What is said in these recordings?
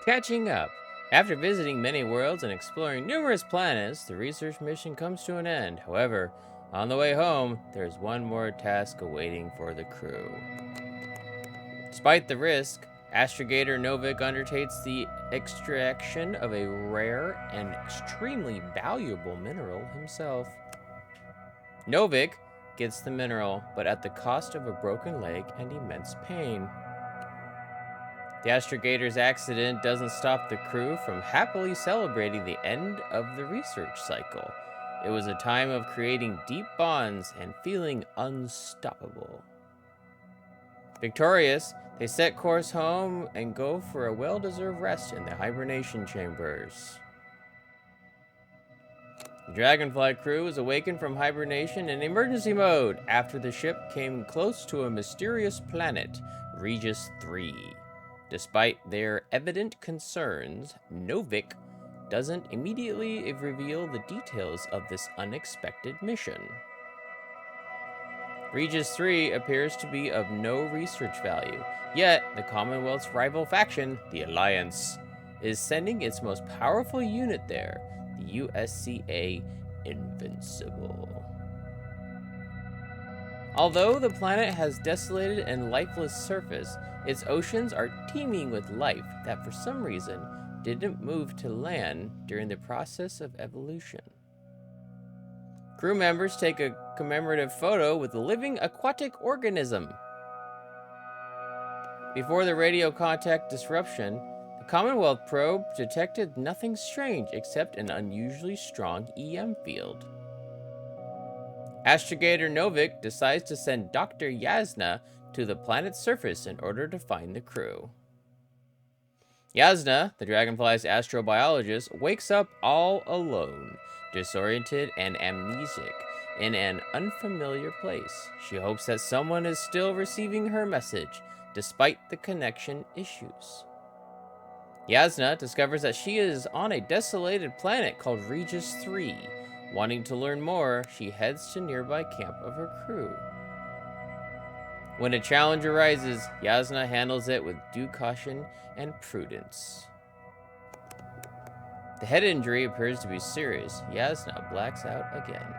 Catching up. After visiting many worlds and exploring numerous planets, the research mission comes to an end. However, on the way home, there's one more task awaiting for the crew. Despite the risk, astrogator Novik undertakes the extraction of a rare and extremely valuable mineral himself. Novik gets the mineral, but at the cost of a broken leg and immense pain. The astrogator's accident doesn't stop the crew from happily celebrating the end of the research cycle. It was a time of creating deep bonds and feeling unstoppable. Victorious, they set course home and go for a well-deserved rest in the hibernation chambers. The Dragonfly crew was awakened from hibernation in emergency mode after the ship came close to a mysterious planet, Regis III. Despite their evident concerns, Novik doesn't immediately reveal the details of this unexpected mission. Regis III appears to be of no research value, yet the Commonwealth's rival faction, the Alliance, is sending its most powerful unit there, the USCA Invincible. Although the planet has desolated and lifeless surface, its oceans are teeming with life that for some reason didn't move to land during the process of evolution. Crew members take a commemorative photo with a living aquatic organism. Before the radio contact disruption, the Commonwealth probe detected nothing strange except an unusually strong EM field. Astrogator Novik decides to send Dr. Yasna to the planet's surface in order to find the crew. Yasna, the Dragonfly's astrobiologist, wakes up all alone, disoriented and amnesic, in an unfamiliar place. She hopes that someone is still receiving her message, despite the connection issues. Yasna discovers that she is on a desolated planet called Regis III. Wanting to learn more, she heads to nearby camp of her crew. When a challenge arises, Yasna handles it with due caution and prudence. The head injury appears to be serious. Yasna blacks out again.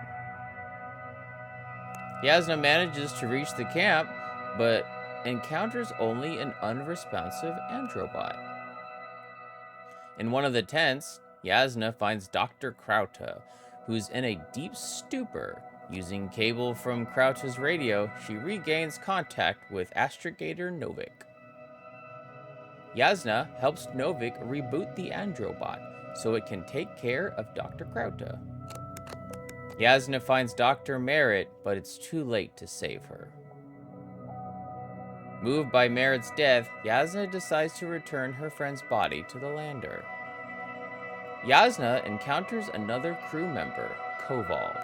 Yasna manages to reach the camp, but encounters only an unresponsive androbot. In one of the tents, Yasna finds Dr. Krauta, who's in a deep stupor. Using cable from Krauta's radio, she regains contact with astrogator Novik. Yasna helps Novik reboot the androbot so it can take care of Dr. Krauta. Yasna finds Dr. Merritt, but it's too late to save her. Moved by Merritt's death, Yasna decides to return her friend's body to the lander. Yasna encounters another crew member, Koval.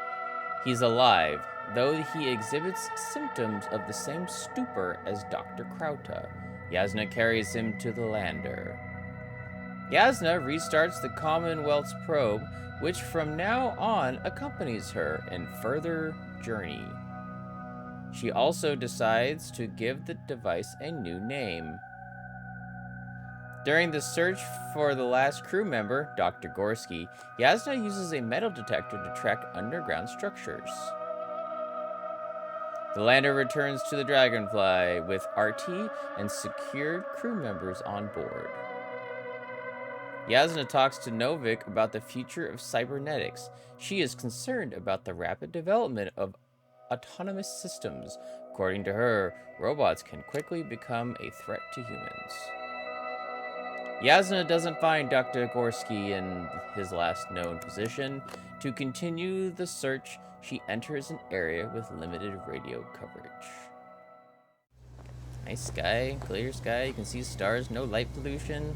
He's alive, though he exhibits symptoms of the same stupor as Dr. Krauta. Yasna carries him to the lander. Yasna restarts the Commonwealth's probe, which from now on accompanies her in further journey. She also decides to give the device a new name. During the search for the last crew member, Dr. Gorsky, Yasna uses a metal detector to track underground structures. The lander returns to the Dragonfly with RT and secured crew members on board. Yasna talks to Novik about the future of cybernetics. She is concerned about the rapid development of autonomous systems. According to her, robots can quickly become a threat to humans. Yasna doesn't find Dr. Gorsky in his last known position. To continue the search, she enters an area with limited radio coverage. Nice sky, clear sky, you can see stars, no light pollution.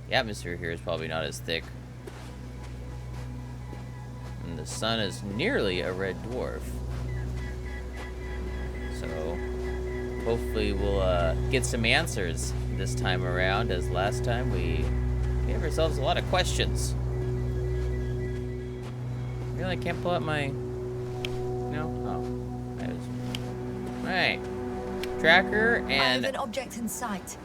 The atmosphere here is probably not as thick. And the sun is nearly a red dwarf. So, hopefully we'll get some answers this time around, as last time we gave ourselves a lot of questions. Really, I can't pull out my... No? Oh. Alright. Tracker and... I have an object in sight.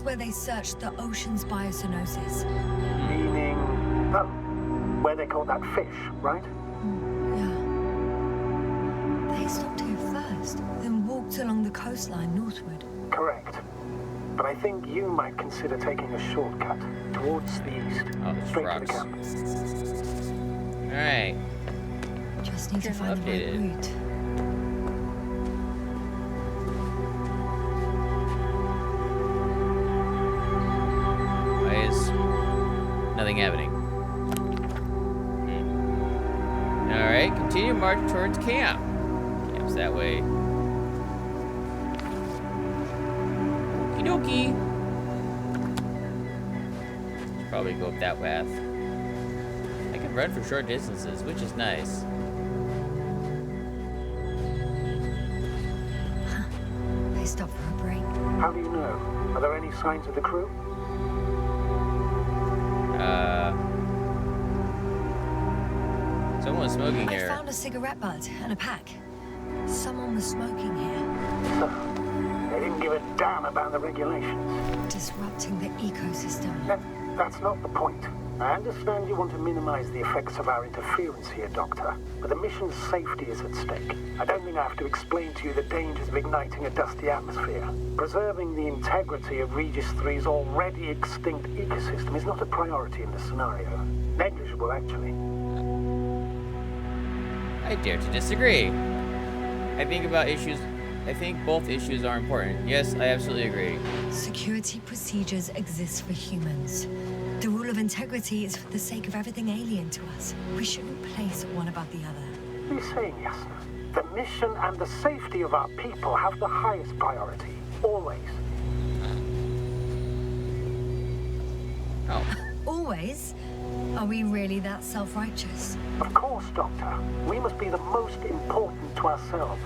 where they searched the ocean's biosynosis. Meaning... Oh, where they caught that fish, right? Yeah. They stopped here first, then walked along the coastline northward. Correct. But I think you might consider taking a shortcut towards the east. Oh, there's straight rocks. to the camp. Alright. Just need to find the right route. Why is nothing happening? Alright, continue march towards camp. Camp's that way. Okie dokie. Should probably go up that path. I can run for short distances, which is nice. They stopped for a break. How do you know? Are there any signs of the crew? Someone's smoking I here. found a cigarette butt and a pack. Someone was smoking here. They didn't give a damn about the regulations. Disrupting the ecosystem. That's not the point. I understand you want to minimize the effects of our interference here, Doctor, but the mission's safety is at stake. I don't think I have to explain to you the dangers of igniting a dusty atmosphere. Preserving the integrity of Regis III's already extinct ecosystem is not a priority in this scenario. Negligible, actually. I dare to disagree. I think both issues are important. Yes, I absolutely agree. Security procedures exist for humans. The rule of integrity is for the sake of everything alien to us. We shouldn't place one above the other. What are you saying, Yasna? The mission and the safety of our people have the highest priority. Always. Oh. Always? Are we really that self-righteous? Of course, Doctor. We must be the most important to ourselves.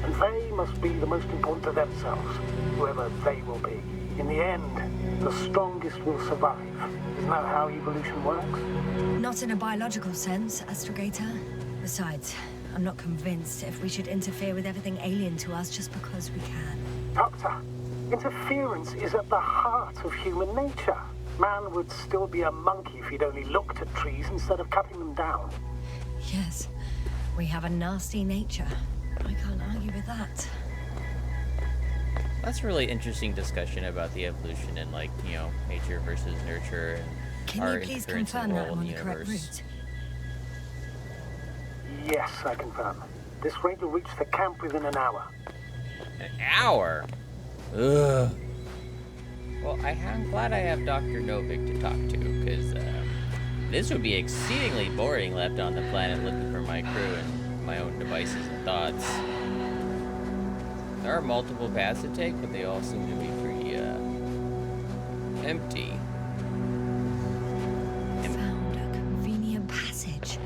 And they must be the most important to themselves. Whoever they will be. In the end, the strongest will survive. Isn't that how evolution works? Not in a biological sense, Astrogator. Besides, I'm not convinced if we should interfere with everything alien to us just because we can. Doctor, interference is at the heart of human nature. Man would still be a monkey if he'd only looked at trees instead of cutting them down. Yes, we have a nasty nature. I can't argue with that. That's a really interesting discussion about the evolution and, like, you know, nature versus nurture and our Can you please interference confirm and that role I'm in on the the correct universe. route? Yes, I confirm. This rate will reach the camp within an hour. An hour? Ugh. Well, I'm glad I have Dr. Novik to talk to, because this would be exceedingly boring left on the planet looking for my crew and my own devices and thoughts. There are multiple paths to take, but they all seem to be pretty empty. Found a convenient passage.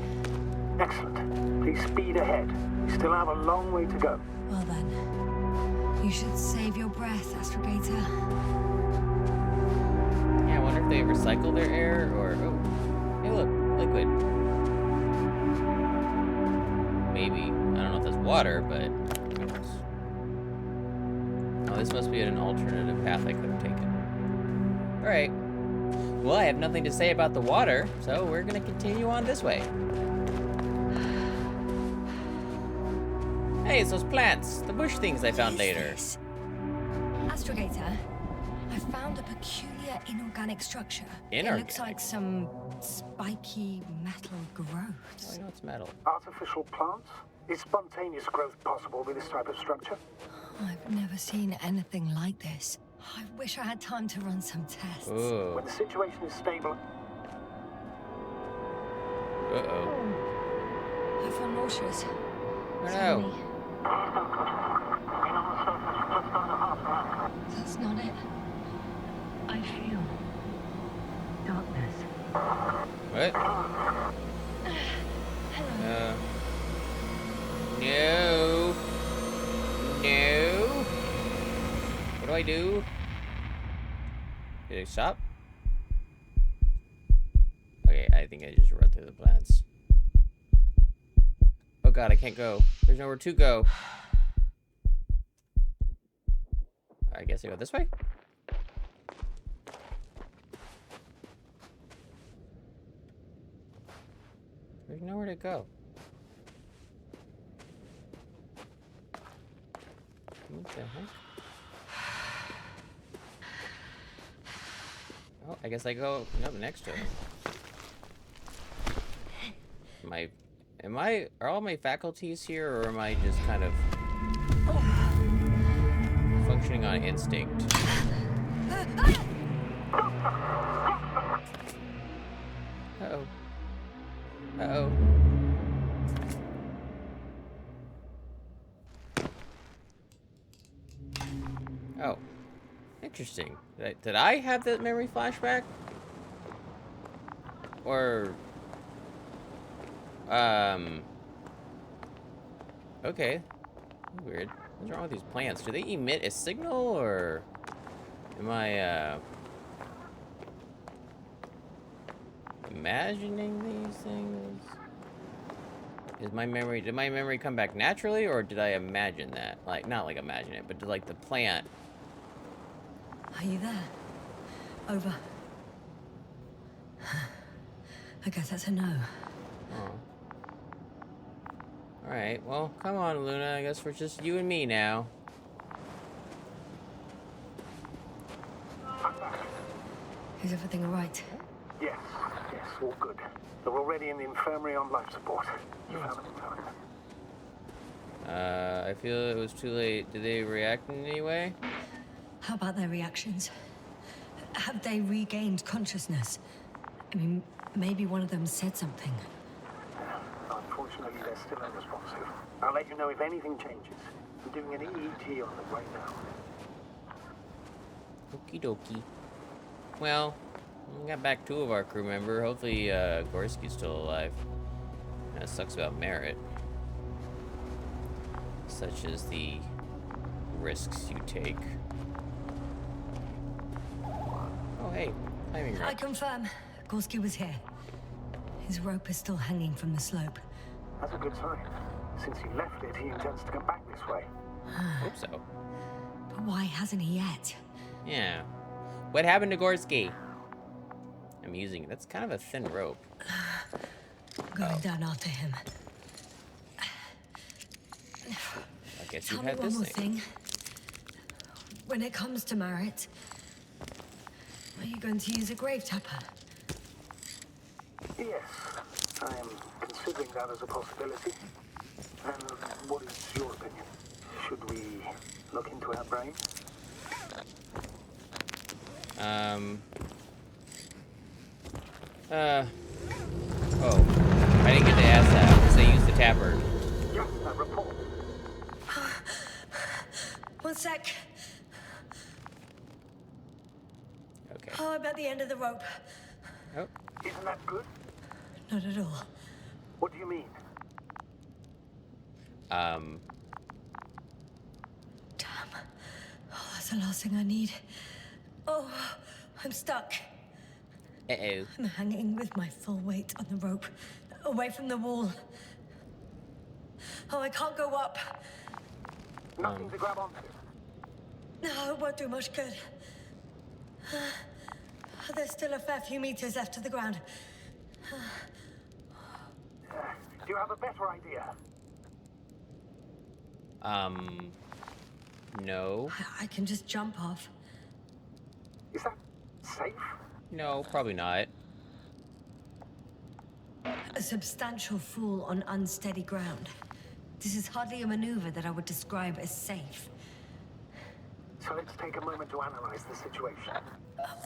Excellent. Please speed ahead. We still have a long way to go. Well then, you should save your breath, Astrogator. Yeah, I wonder if they recycle their air or... Oh, hey look, liquid. Maybe. I don't know if that's water, but... who knows? Oh, this must be an alternative path I could have taken. Alright. Well, I have nothing to say about the water, so we're gonna continue on this way. Hey, it's those plants, the bush things I found What is later. this? Astrogator, I found a peculiar inorganic structure. It looks Inorganic? like some spiky metal Oh, growths. I know it's metal. Artificial plants? Is spontaneous growth possible with this type of structure? I've never seen anything like this. I wish I had time to run some tests. Ooh. When the situation is stable... Uh-oh. I feel nauseous. Oh no. That's not it. I feel darkness. What? Hello. No. No. What do I do? Did it stop? Okay, I think I just run through the plants. Oh god, I can't go. There's nowhere to go. I guess I go this way? There's nowhere to go. What the heck? Oh, I guess I go up next to him. Are all my faculties here, or am I just kind of functioning on instinct? Uh-oh. Uh-oh. Oh. Interesting. Did I have that memory flashback? Or... Okay. Weird. What's wrong with these plants? Do they emit a signal, or... Am I, imagining these things? Did my memory come back naturally, or did I imagine that? Like, not like imagine it, but did, like, the plant... Are you there? Over. I guess that's a no. Oh. Alright, well, come on, Luna. I guess we're just you and me now. Is everything all right? Yes, all good. They're already in the infirmary on life support. You found them in time. I feel it was too late. Did they react in any way? How about their reactions? Have they regained consciousness? I mean, maybe one of them said something. Unfortunately, they're still unresponsive. I'll let you know if anything changes. I'm doing an EEG on them right now. Okie dokie. Well, we got back 2 of our crew member. Hopefully, Gorsky's still alive. That sucks about Merit. Such as the risks you take. Oh, hey. Timing rope. I confirm. Gorsky was here. His rope is still hanging from the slope. That's a good sign. Since he left it, he intends to come back this way. Hope so. But why hasn't he yet? Yeah. What happened to Gorsky? I'm using it. That's kind of a thin rope. Going down after him. I guess you Tell me had one this more thing. thing. When it comes to Merit, are you going to use a grave tapper? Yes, I am considering that as a possibility. And what is your opinion? Should we look into our brains? Oh. I didn't get to ask that, because they used the tapper. Yes, that report. One sec. Okay. Oh, I'm at the end of the rope. Oh. Isn't that good? Not at all. What do you mean? Damn. Oh, that's the last thing I need. Oh, I'm stuck. Uh-oh. I'm hanging with my full weight on the rope, away from the wall. Oh, I can't go up. Nothing to grab onto. No, it won't do much good. There's still a fair few meters left to the ground. Do you have a better idea? No. I can just jump off. Is that safe? No, probably not. A substantial fall on unsteady ground. This is hardly a maneuver that I would describe as safe. So let's take a moment to analyze the situation.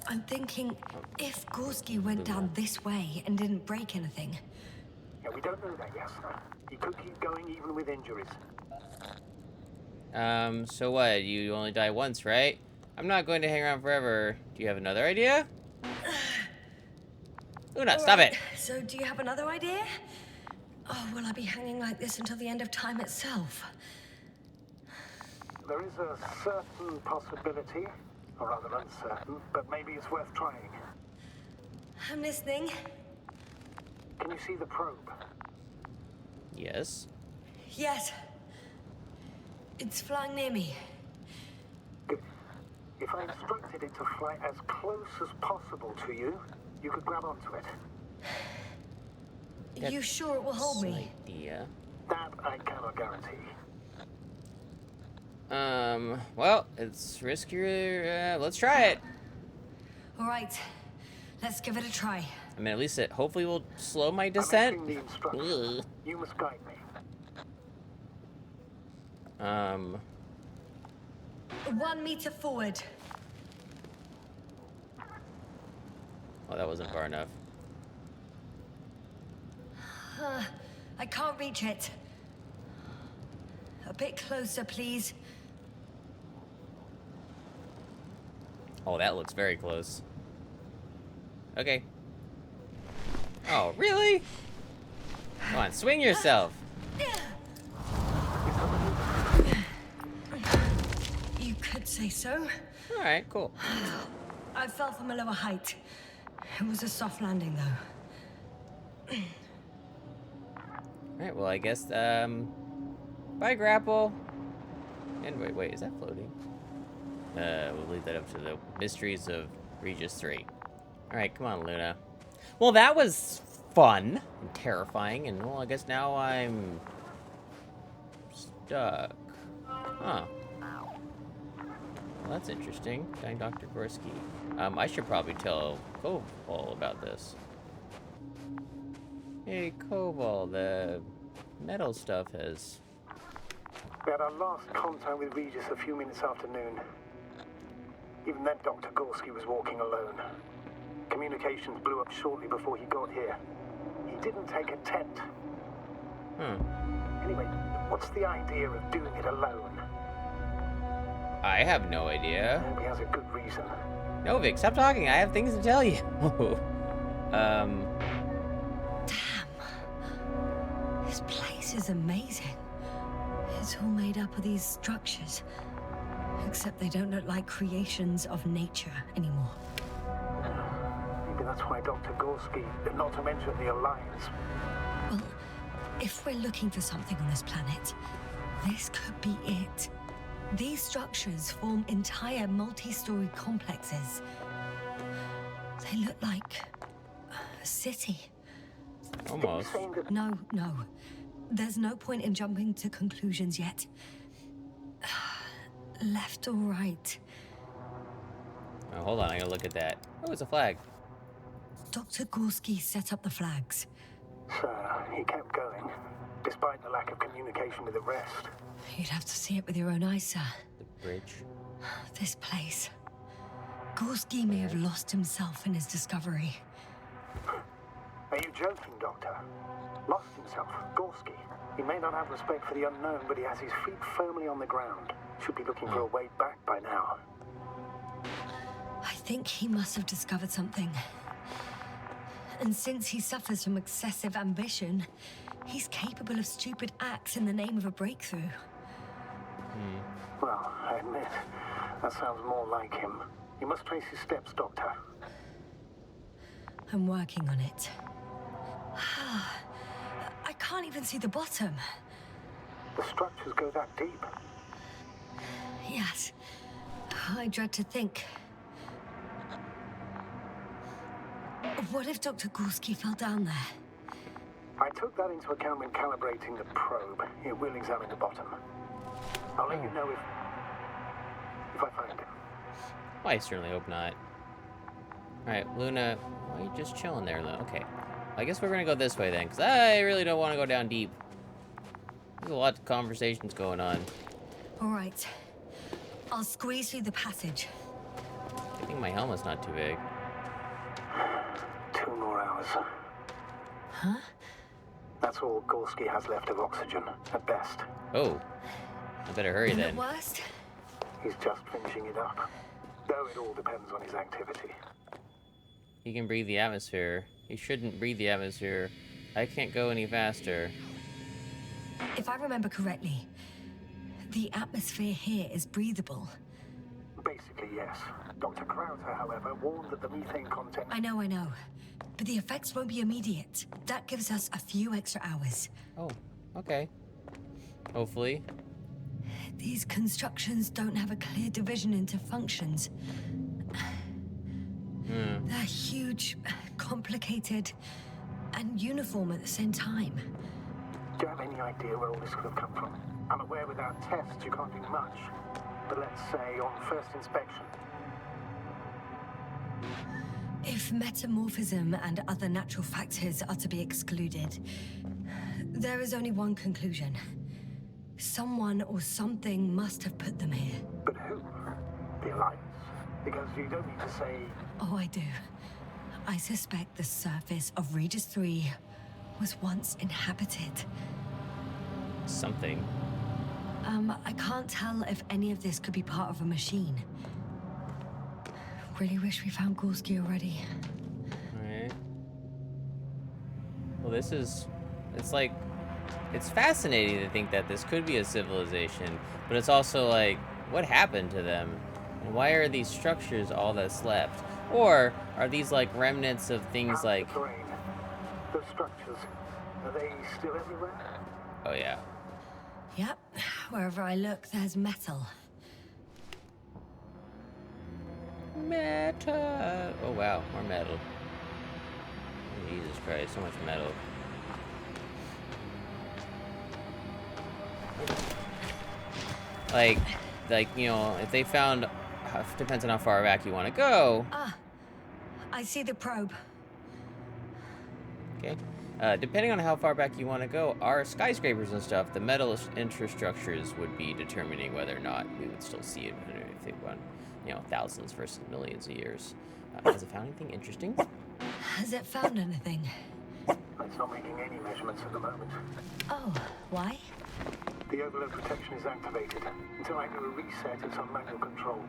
I'm thinking, if Gorsky went down this way and didn't break anything... Yeah, we don't know that yet. He could keep going even with injuries. So what? You only die once, right? I'm not going to hang around forever. Do you have another idea? Luna, stop it! So do you have another idea? Oh, will I be hanging like this until the end of time itself? There is a certain possibility, or rather uncertain, but maybe it's worth trying. I'm listening. Can you see the probe? Yes. Yes. It's flying near me. Good. If I instructed it to fly as close as possible to you, you could grab onto it. You sure it will hold me? Idea. That I cannot guarantee. Well, it's riskier. Let's try it. All right, let's give it a try. I mean, at least it hopefully will slow my I'm descent. entering the instructions. You must guide me. 1 meter forward. Oh, that wasn't far enough. I can't reach it. A bit closer, please. Oh, that looks very close. Okay. Oh, really? Come on, swing yourself. You could say so. All right, cool. I fell from a lower height. It was a soft landing, though. All right, well, I guess, bye, grapple. And wait, is that floating? We'll leave that up to the mysteries of Regis III. All right, come on, Luna. Well, that was fun and terrifying, and well, I guess now I'm stuck. Huh. Well, that's interesting. Dying Dr. Gorsky. I should probably tell Koval about this. Hey, Koval, the metal stuff has... We had our last contact with Regis a few minutes after noon. Even then, Dr. Gorsky was walking alone. Communications blew up shortly before he got here. He didn't take a tent. Anyway, what's the idea of doing it alone? I have no idea. Maybe he has a good reason. Novik, stop talking. I have things to tell you. Damn. This place is amazing. It's all made up of these structures. Except they don't look like creations of nature anymore. Maybe that's why Dr. Gorsky, not to mention the Alliance. Well, if we're looking for something on this planet, this could be it. These structures form entire multi-story complexes. They look like a city. Almost. Saying that No. There's no point in jumping to conclusions yet. Left or right? Oh, hold on, I gotta look at that. Oh, it's a flag. Dr. Gorsky set up the flags. So he kept going, despite the lack of communication with the rest. You'd have to see it with your own eyes, sir. The bridge. This place. Gorsky may have lost himself in his discovery. Are you joking, Doctor? Lost himself, Gorsky. He may not have respect for the unknown, but he has his feet firmly on the ground. Should be looking for a way back by now. I think he must have discovered something. And since he suffers from excessive ambition, he's capable of stupid acts in the name of a breakthrough. Well, I admit, that sounds more like him. You must trace his steps, Doctor. I'm working on it. I can't even see the bottom. The structures go that deep. Yes. I dread to think. What if Dr. Gorsky fell down there? I took that into account when calibrating the probe. It will examine the bottom. I'll let you know if I find him. Well, I certainly hope not. Alright, Luna, why are you just chilling there, Luna? Okay. I guess we're gonna go this way then, because I really don't want to go down deep. There's a lot of conversations going on. All right. I'll squeeze through the passage. I think my helmet's not too big. 2 more hours. Huh? That's all Gorsky has left of oxygen, at best. Oh. I better hurry And then. at worst, He's just finishing it up. Though it all depends on his activity. He can breathe the atmosphere. He shouldn't breathe the atmosphere. I can't go any faster. if I remember correctly, the atmosphere here is breathable. Basically, yes. Dr. Krauter, however, warned that the methane content... I know. But the effects won't be immediate. That gives us a few extra hours. Oh, okay. Hopefully. These constructions don't have a clear division into functions. They're huge, complicated, and uniform at the same time. Do you have any idea where all this could have come from? I'm aware without tests you can't do much. But let's say on first inspection. If metamorphism and other natural factors are to be excluded, there is only one conclusion. Someone or something must have put them here. But who? The Alliance? Because you don't need to say... Oh, I do. I suspect the surface of Regis III was once inhabited. Something. I can't tell if any of this could be part of a machine. Really wish we found Gorsky already. Alright. Well, it's fascinating to think that this could be a civilization, but it's also like, what happened to them? And why are these structures all that's left? Or are these like remnants of things like... The terrain. Those structures, are they still everywhere? Oh yeah. Yep, wherever I look, there's metal. Metal. Oh wow, more metal. Oh, Jesus Christ, so much metal. Like, you know, if they found, depends on how far back you want to go. Ah, I see the probe. Okay. Depending on how far back you want to go, our skyscrapers and stuff, the metal infrastructures would be determining whether or not we would still see it if they went, you know, thousands versus millions of years. Has it found anything interesting? Has it found anything? It's not making any measurements at the moment. Oh, why? The overload protection is activated. Until I do a reset, it's on manual control.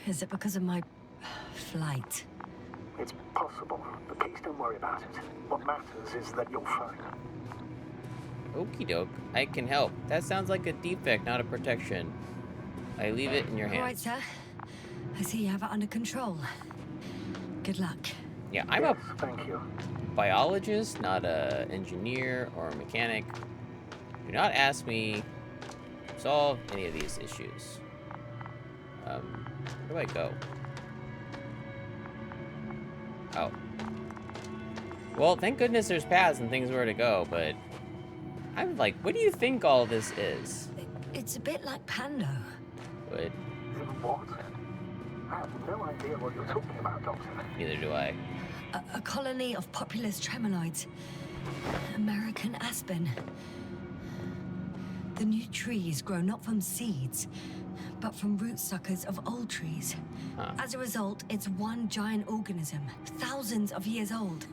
Is it because of my flight? It's possible, but please don't worry about it. What matters is that you're fine. Okie doke, I can help. That sounds like a defect, not a protection. I leave it in your All right, hands. sir. I see you have it under control. Good luck. Yeah, I'm Yes, a thank you. biologist, not a engineer or a mechanic. Do not ask me to solve any of these issues. Where do I go? Oh. Well, thank goodness there's paths and things where to go, but I'm like, what do you think all this is? It's a bit like Pando. But What? I have no idea what you're talking about, Doctor. neither do I. A colony of populous tremoloids. American aspen. The new trees grow not from seeds, but from root suckers of old trees. Huh. As a result, it's one giant organism, thousands of years old.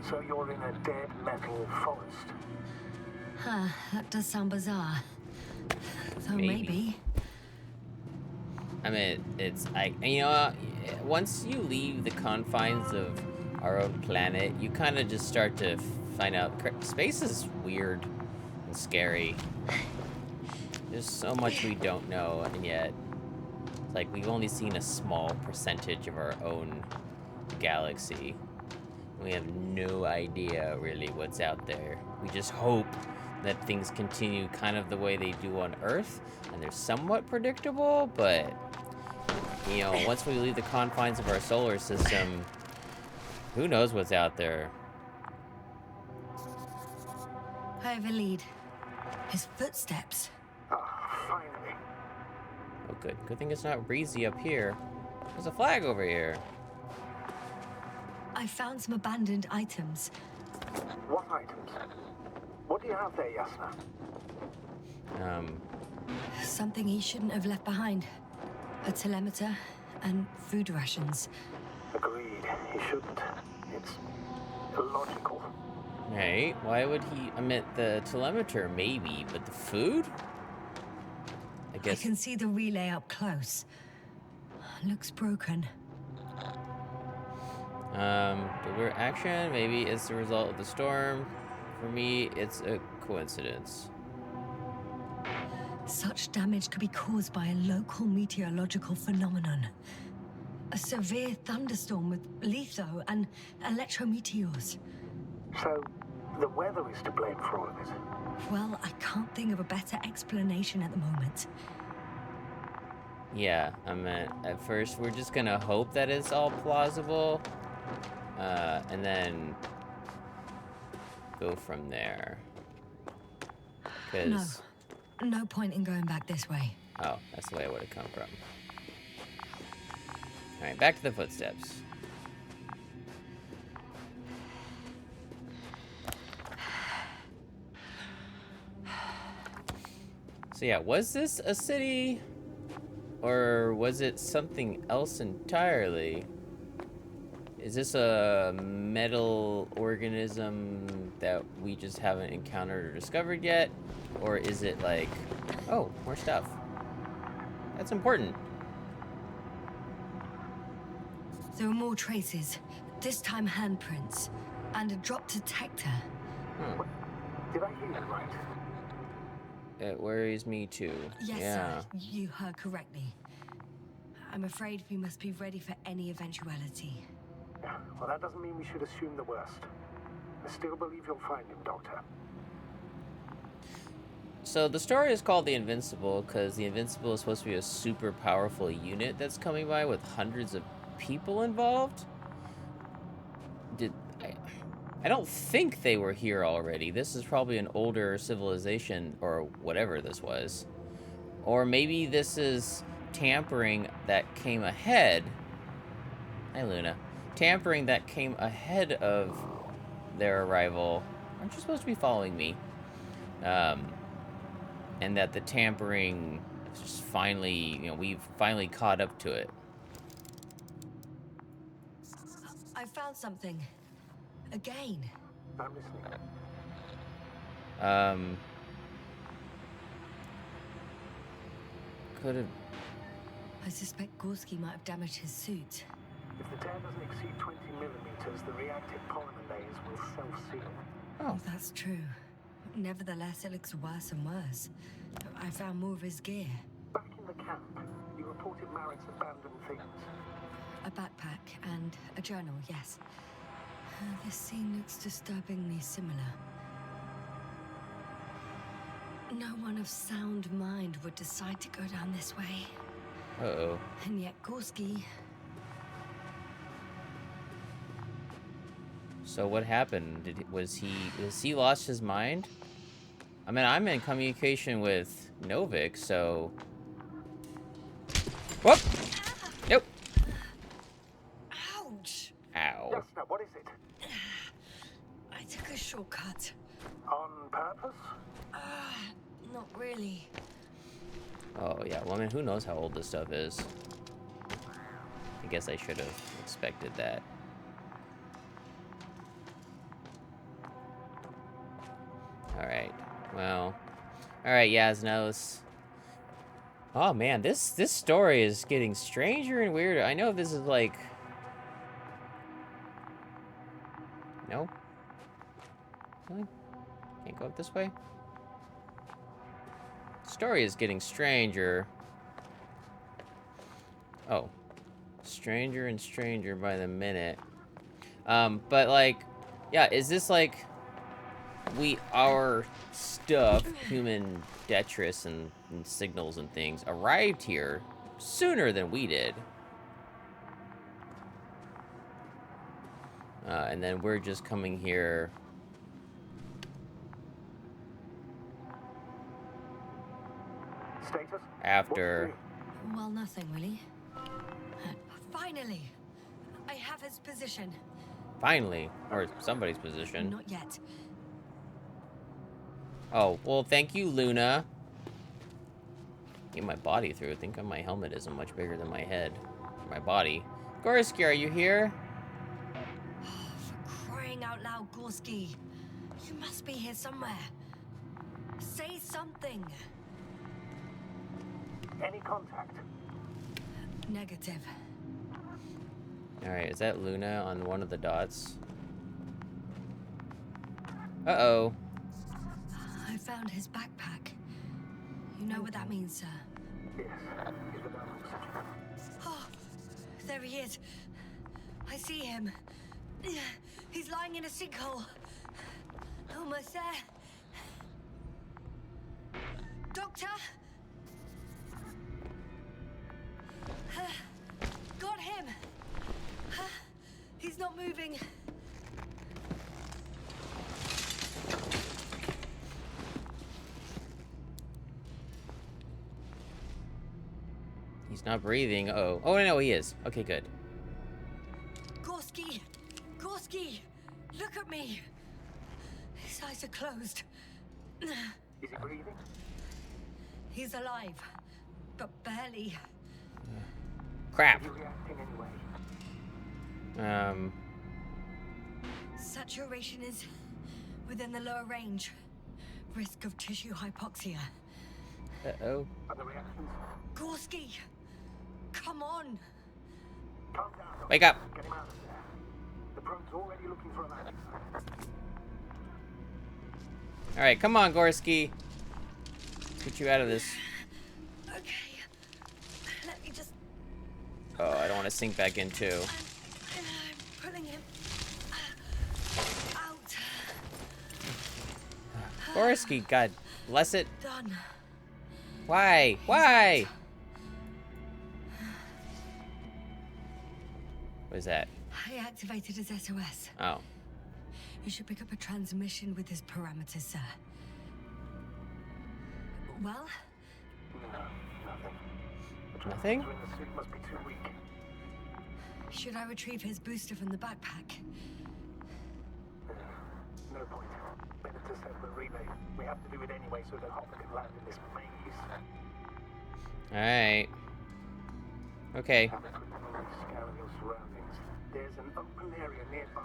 So you're in a dead metal forest. Huh, that does sound bizarre. Though maybe. I mean, you know, once you leave the confines of our own planet, you kind of just start to find out space is weird and scary. There's so much we don't know, and yet, it's like we've only seen a small percentage of our own galaxy. We have no idea really what's out there. We just hope that things continue kind of the way they do on Earth, and they're somewhat predictable, but, you know, once we leave the confines of our solar system, who knows what's out there? I have a lead. His footsteps. Ah, finally. Oh, good. Good thing it's not breezy up here. There's a flag over here. I found some abandoned items. What items? What do you have there, Yasna? Something he shouldn't have left behind. A telemeter and food rations. Agreed. He shouldn't. It's illogical. Right? Why would he? I meant the telemeter, maybe, but the food? I I guess. can see the relay up close. Looks broken. Deliberate action. Maybe it's the result of the storm. For me, it's a coincidence. Such damage could be caused by a local meteorological phenomenon. A severe thunderstorm with litho and electrometeors. So, the weather is to blame for all of it. Well, I can't think of a better explanation at the moment. Yeah, I meant at first we're just gonna hope that it's all plausible, and then go from there. No. Cause No point in going back this way. oh, that's the way I would have come from. All right, back to the footsteps. So yeah, was this a city, or was it something else entirely? Is this a metal organism that we just haven't encountered or discovered yet? Or is it like, oh, more stuff. That's important. There are more traces. This time handprints. And a drop detector. Hmm. Did I hear you right? It worries me too. Yes, Yeah. sir. You heard correctly. I'm afraid we must be ready for any eventuality. Yeah, well, that doesn't mean we should assume the worst. I still believe you'll find him, Doctor. So the story is called The Invincible because the Invincible is supposed to be a super powerful unit that's coming by with hundreds of people involved. Did I don't think they were here already. This is probably an older civilization or whatever this was. Or maybe this is tampering that came ahead. Hi, Luna. Tampering that came ahead of their arrival. Aren't you supposed to be following me? And that the tampering is just finally, we've finally caught up to it. I found something. Again. I'm listening. Could have. I suspect Gorsky might have damaged his suit. If the tear doesn't exceed 20 millimeters, the reactive polymer layers will self-seal. Oh, That's true. Nevertheless, it looks worse and worse. I found more of his gear. Back in the camp, you reported Marek's abandoned things. A backpack and a journal, yes. This scene looks disturbingly similar. No one of sound mind would decide to go down this way. uh-oh. And yet Gorsky... So what happened? Was he lost his mind? I mean, I'm in communication with Novik, so... Whoop! Nope. Ouch! Yes, Ow. now what is it? I took a shortcut. On purpose? Not really. Oh, yeah. Well, I mean, who knows how old this stuff is? I guess I should have expected that. Alright. Well. Alright, Yasnos. Oh, man. This story is getting stranger and weirder. I know this is like... No? Really? Can't go up this way? Story is getting stranger. Oh. Stranger and stranger by the minute. But like, yeah, is this like our stuff, human detritus and signals and things, arrived here sooner than we did? And then we're just coming here. Status? After. Well, nothing really. Finally! I have his position. Finally. Or somebody's position. Not yet. Oh, well, thank you, Luna. Get my body through. I think my helmet isn't much bigger than my head. My body. Gorsky, are you here? For crying out loud, Gorsky. You must be here somewhere. Say something. Any contact? Negative. Alright, is that Luna on one of the dots? Uh-oh. I found his backpack. You know what that means, sir? Yes. He's without oxygen. Oh, there he is. I see him. He's lying in a sinkhole. Almost there. Doctor? coming. He's not breathing. Oh. Oh, no, he is. Okay, good. Gorsky! Gorsky! Look at me! His eyes are closed. Is he breathing? He's alive, but barely. Crap. Are you reacting anyway? Saturation is within the lower range. Risk of tissue hypoxia. Uh-oh. Other reactions? Gorsky! Come on! Calm down, Doctor. Wake up. Get him out of there. The probe's already looking for a landing site. All right, come on, Gorsky. Let's get you out of this. Okay. Let me just... Oh, I don't want to sink back in, too. I'm pulling him out. Gorsky, God bless it. Done. Why? Why? What is that? I activated his SOS. Oh. You should pick up a transmission with his parameters, sir. Well? No, nothing. The Nothing? transmitter in the suit must be too weak. Should I retrieve his booster from the backpack? No point. Better to set the relay. We have to do it anyway so that Hopper can land in this maze. Alright. Okay. Have a quick scour of your surroundings. There's an open area nearby.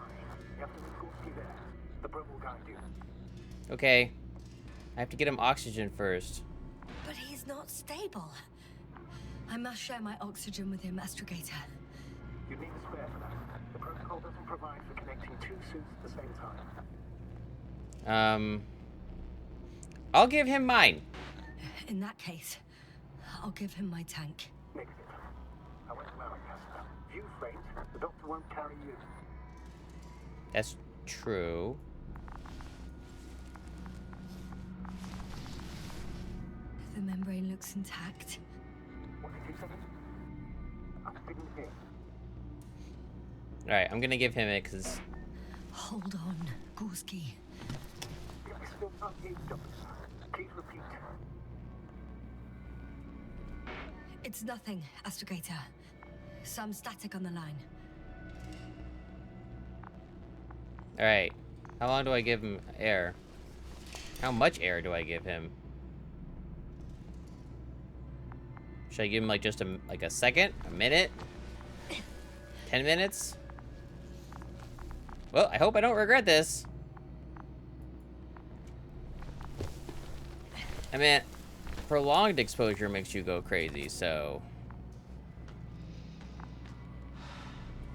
You have to Gorsky there. The probe will guide you. Okay. I have to get him oxygen first. But he's not stable. I must share my oxygen with him, Astrogator. You need a spare for that. The protocol doesn't provide for connecting two suits at the same time. I'll give him mine. In that case, I'll give him my tank. Negative. I went to Lancaster. If you faint, the doctor won't carry you. That's true. The membrane looks intact. What did you say? I didn't hear. Alright, I'm gonna give him it, because... Hold on, Gorsky. I still can't hear you, Doctor. Please repeat. It's nothing, Astrogator. Some static on the line. Alright. How long do I give him air? How much air do I give him? Should I give him like just a second? A minute? 10 minutes? Well, I hope I don't regret this. I mean, prolonged exposure makes you go crazy, so...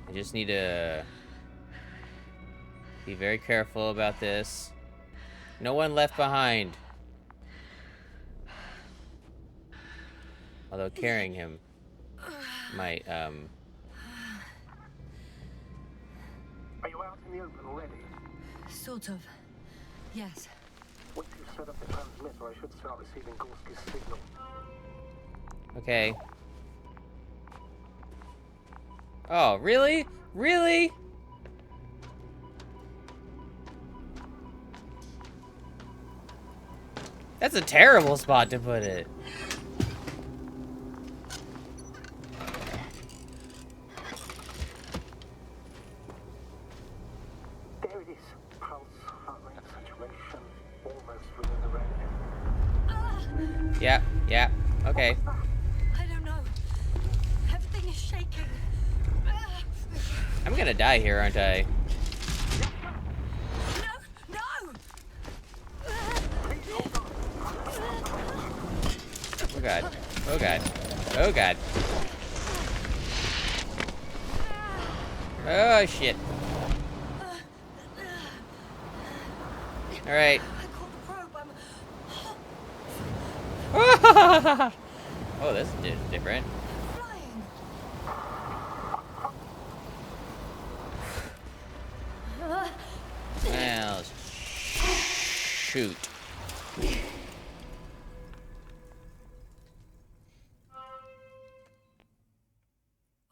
I just need to be very careful about this. No one left behind. Although carrying him might, Are you out in the open already? Sort of. Yes. Once you've set up the transmitter, I should start receiving Gorsky's signal. Okay. Oh, really? Really? That's a terrible spot to put it. There it is. Pulse, heart rate, saturation, almost within the range. Yeah, yeah, okay. I don't know. Everything is shaking. I'm gonna die here, aren't I? No! No! Oh god. Oh god. Oh god. Oh shit. Alright. I caught the probe. I'm Oh, this is different. flying. Well, shoot.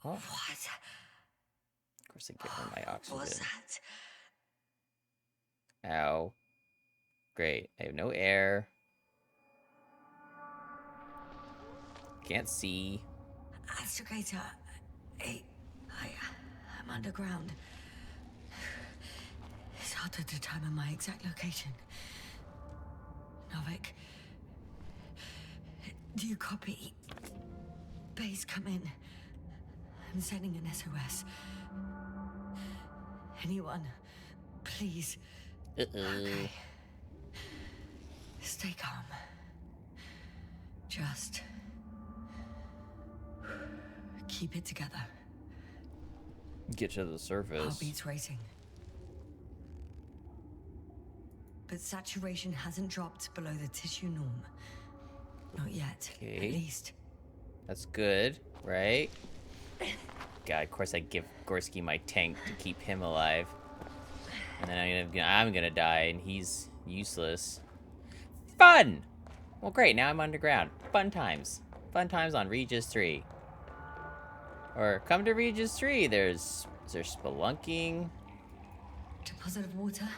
Oh, What? course, I give her my What was oxygen. that? Ow. Great. I have no air. Can't see. Astrogator. I'm underground. It's hard to determine my exact location. Novik, do you copy? Base, come in. I'm sending an SOS. Anyone, please. Okay. Stay calm. Just keep it together. Get to the surface. Heartbeat's racing. But saturation hasn't dropped below the tissue norm. Not yet, Okay. at least. That's good, right? God, of course I give Gorsky my tank to keep him alive. And then I'm gonna die, and he's useless. Fun! Well, great, now I'm underground. Fun times. Fun times on Regis III. Or come to Regis III. There's spelunking. Deposit of water.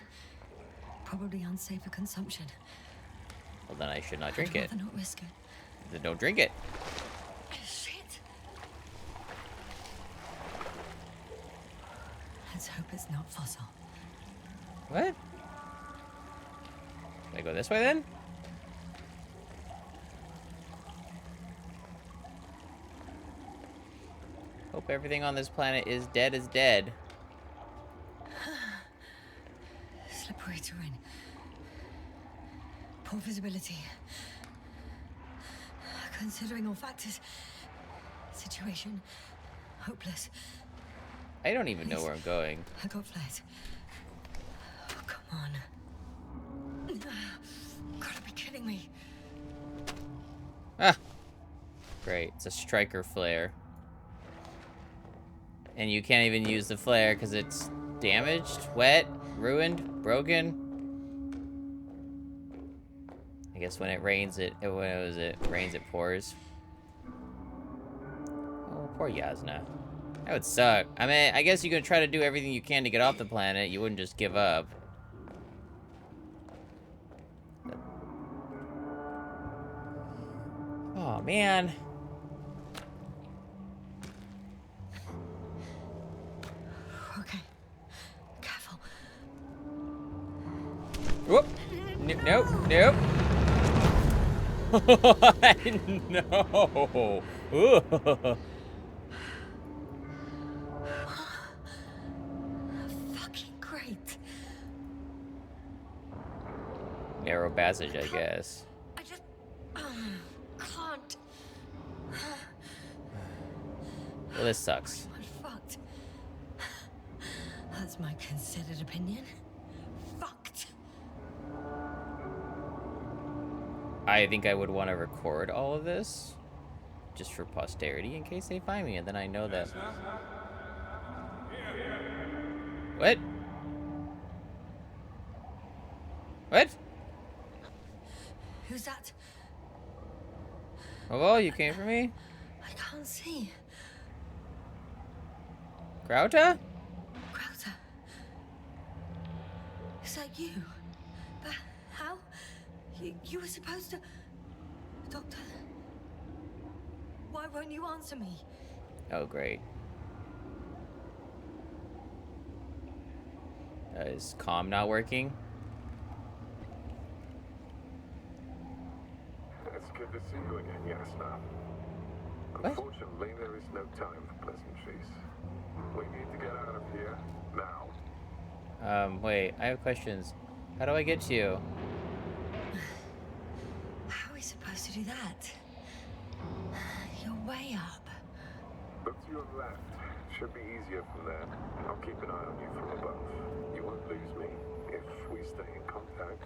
Probably unsafe for consumption. Well, then I should not drink I'd it. rather not risk it. Then don't drink it. Shit! Let's hope it's not fossil. What? Can I go this way then? Hope everything on this planet is dead as dead. Slippery terrain. Poor visibility. Considering all factors, situation hopeless. I don't even know where I'm going. I got flares. Oh, come on. Gotta be kidding me. Ah! Great, it's a striker flare. And you can't even use the flare because it's damaged, wet, ruined, broken. I guess when it rains, it rains, it pours. Oh, poor Yasna. That would suck. I mean, I guess you could try to do everything you can to get off the planet. You wouldn't just give up. Oh, man. Okay. Careful. Whoop. Nope. Nope. No. Ooh. Fucking great. Narrow passage, I guess. I just can't. Well, this sucks. I'm fucked. That's my considered opinion. Fucked. I think I would want to record all of this just for posterity in case they find me, and then I know that. What? What? Who's that? Oh, well, you came for me? I can't see. Krauta? Krauser. Is that you? But how? You were supposed to... Doctor... Why won't you answer me? Oh, great. Is comm not working? It's good to see you again, Yasna. What? Unfortunately, there is no time for pleasantries. We need to get out of here now. Wait, I have questions. How do I get to you? How are we supposed to do that? You're way up. Look to your left. Should be easier from there. I'll keep an eye on you from above. You won't lose me if we stay in contact.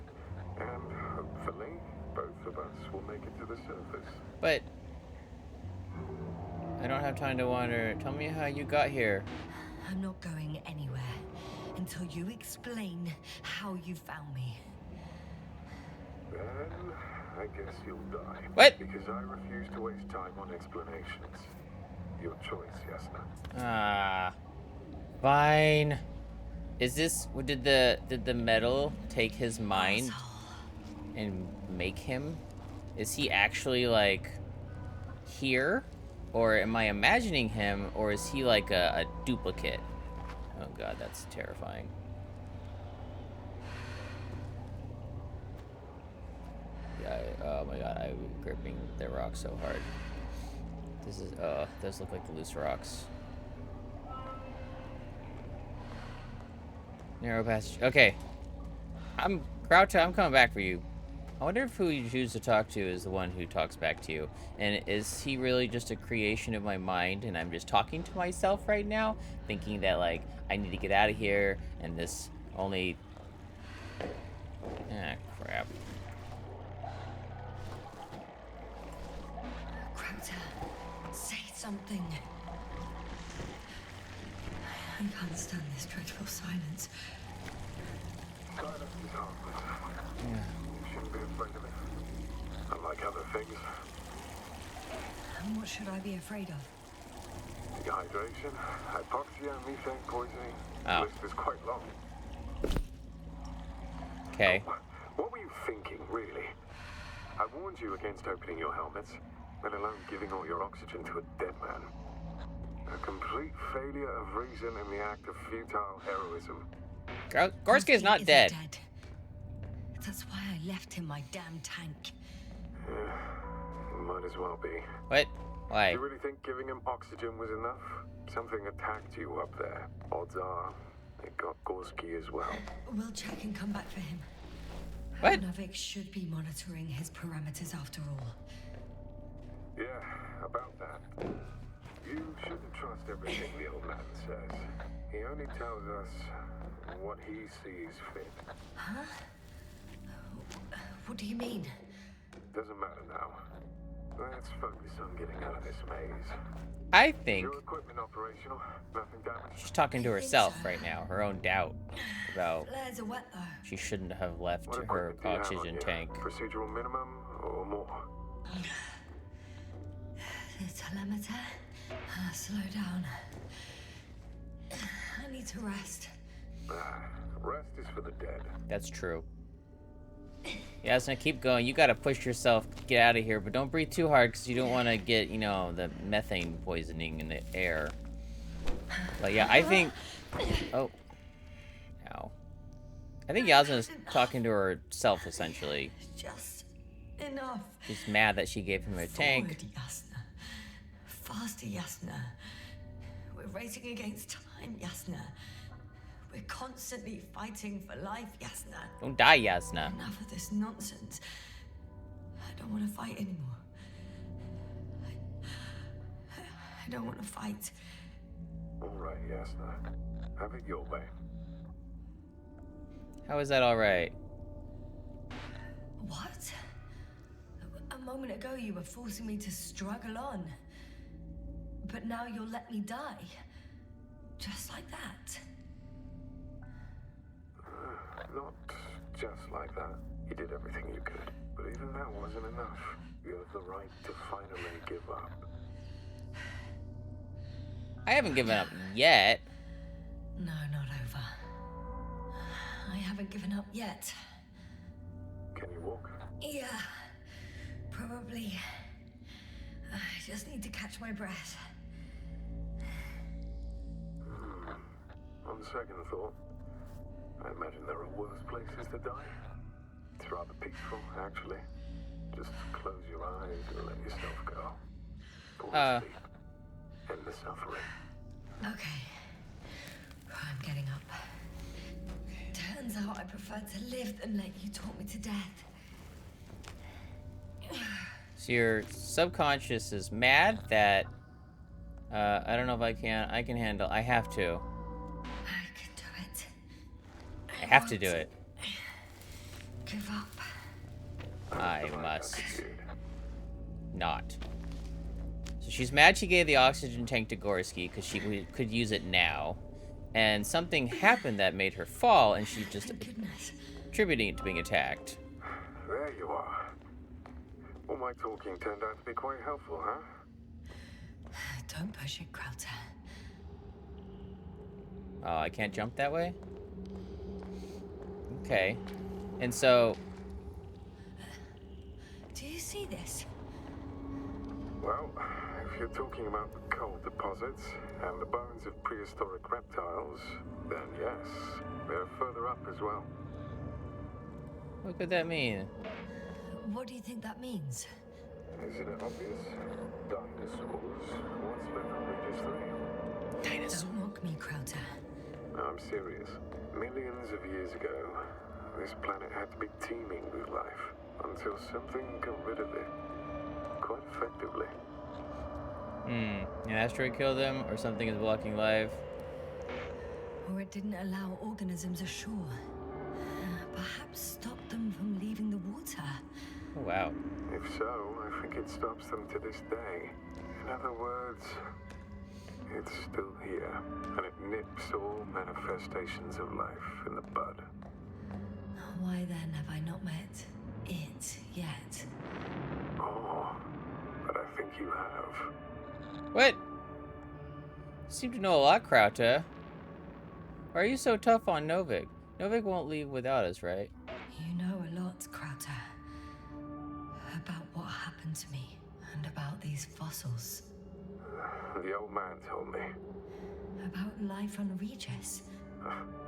And hopefully, both of us will make it to the surface. But I don't have time to wander. Tell me how you got here. I'm not going anywhere until you explain how you found me. Then, I guess you'll die. What? Because I refuse to waste time on explanations. Your choice, Yasna. Ah. Fine. Is this... Did the metal take his mind and make him? Is he actually, like, here? Or am I imagining him? Or is he, like, a duplicate? Oh, God, that's terrifying. Yeah, oh, my God, I'm gripping the rock so hard. This is, those look like loose rocks. Narrow passage. Okay. Groucho, I'm coming back for you. I wonder if who you choose to talk to is the one who talks back to you. And is he really just a creation of my mind and I'm just talking to myself right now? Thinking that, like, I need to get out of here and this only... Ah, crap. Crowther, say something. I can't stand this dreadful silence. Silence is harmless. Yeah. You shouldn't be afraid of it. Unlike other things. And what should I be afraid of? Dehydration, hypoxia, methane poisoning. Oh. The list is quite long. Okay. What were you thinking, really? I warned you against opening your helmets, let alone giving all your oxygen to a dead man. A complete failure of reason in the act of futile heroism. Gorsky is not dead. That's why I left him my damn tank. Yeah, might as well be. What? Why? Do you really think giving him oxygen was enough? Something attacked you up there. Odds are, it got Gorsky as well. We'll check and come back for him. What? Novik should be monitoring his parameters after all. Yeah, about that. You shouldn't trust everything the old man says. He only tells us what he sees fit. Huh? What do you mean? Doesn't matter now. Let's focus on getting out of this maze. I think Your equipment operational? Nothing damaged? she's talking to herself right now. Her own doubt about Flares are wet though. she shouldn't have left What her equipment do you have on oxygen you? tank. Procedural minimum or more? The telemeter. Slow down. I need to rest. Rest is for the dead. That's true. Yeah, so keep going. You gotta push yourself, get out of here, but don't breathe too hard because you don't want to get, you know, the methane poisoning in the air. But yeah, I think... Oh. Ow. I think Yasna's talking to herself, essentially. Just enough. She's mad that she gave him a tank. Forward, Yasna. Faster, Yasna. We're racing against time, Yasna. We're constantly fighting for life, Yasna. Don't die, Yasna. Enough of this nonsense. I don't want to fight anymore. I don't want to fight. All right, Yasna. Have it your way. How is that alright? What? A moment ago you were forcing me to struggle on. But now you'll let me die. Just like that. Not just like that. You did everything you could. But even that wasn't enough. You have the right to finally give up. I haven't given up yet. No, not over. I haven't given up yet. Can you walk? Yeah, probably. I just need to catch my breath. On second thought, I imagine there are worse places to die. It's rather peaceful, actually. Just close your eyes and let yourself go. Fall asleep. End the suffering. Okay. I'm getting up. Turns out I prefer to live than let you talk me to death. So your subconscious is mad that I don't know if I can handle. I have to. I can do it. I have to do it. Give up. I must not. So she's mad she gave the oxygen tank to Gorsky because she could use it now. And something happened that made her fall, and she just Thank goodness. attributing it to being attacked. There you are. All my talking turned out to be quite helpful, huh? Don't push it, Crowther. Oh, I can't jump that way? Okay. And so... Do you see this? Well, if you're talking about the coal deposits and the bones of prehistoric reptiles, then yes, they're further up as well. what could that mean? What do you think that means? Isn't it obvious? Dinosaurs. What's left of Regis III? Don't mock me, Crowder. No, I'm serious. Millions of years ago, this planet had to be teeming with life until something got rid of it. Quite effectively. An asteroid killed them, or something is blocking life? Or it didn't allow organisms ashore. Perhaps stopped them from leaving the water. Oh, wow. If so, I think it stops them to this day. In other words, it's still here, and it nips all manifestations of life in the bud. Why then have I not met it yet? Oh, but I think you have. What? You seem to know a lot, Krauta. Why are you so tough on Novik? Novik won't leave without us, right? You know a lot, Crowder. About what happened to me, and about these fossils. The old man told me. About life on Regis.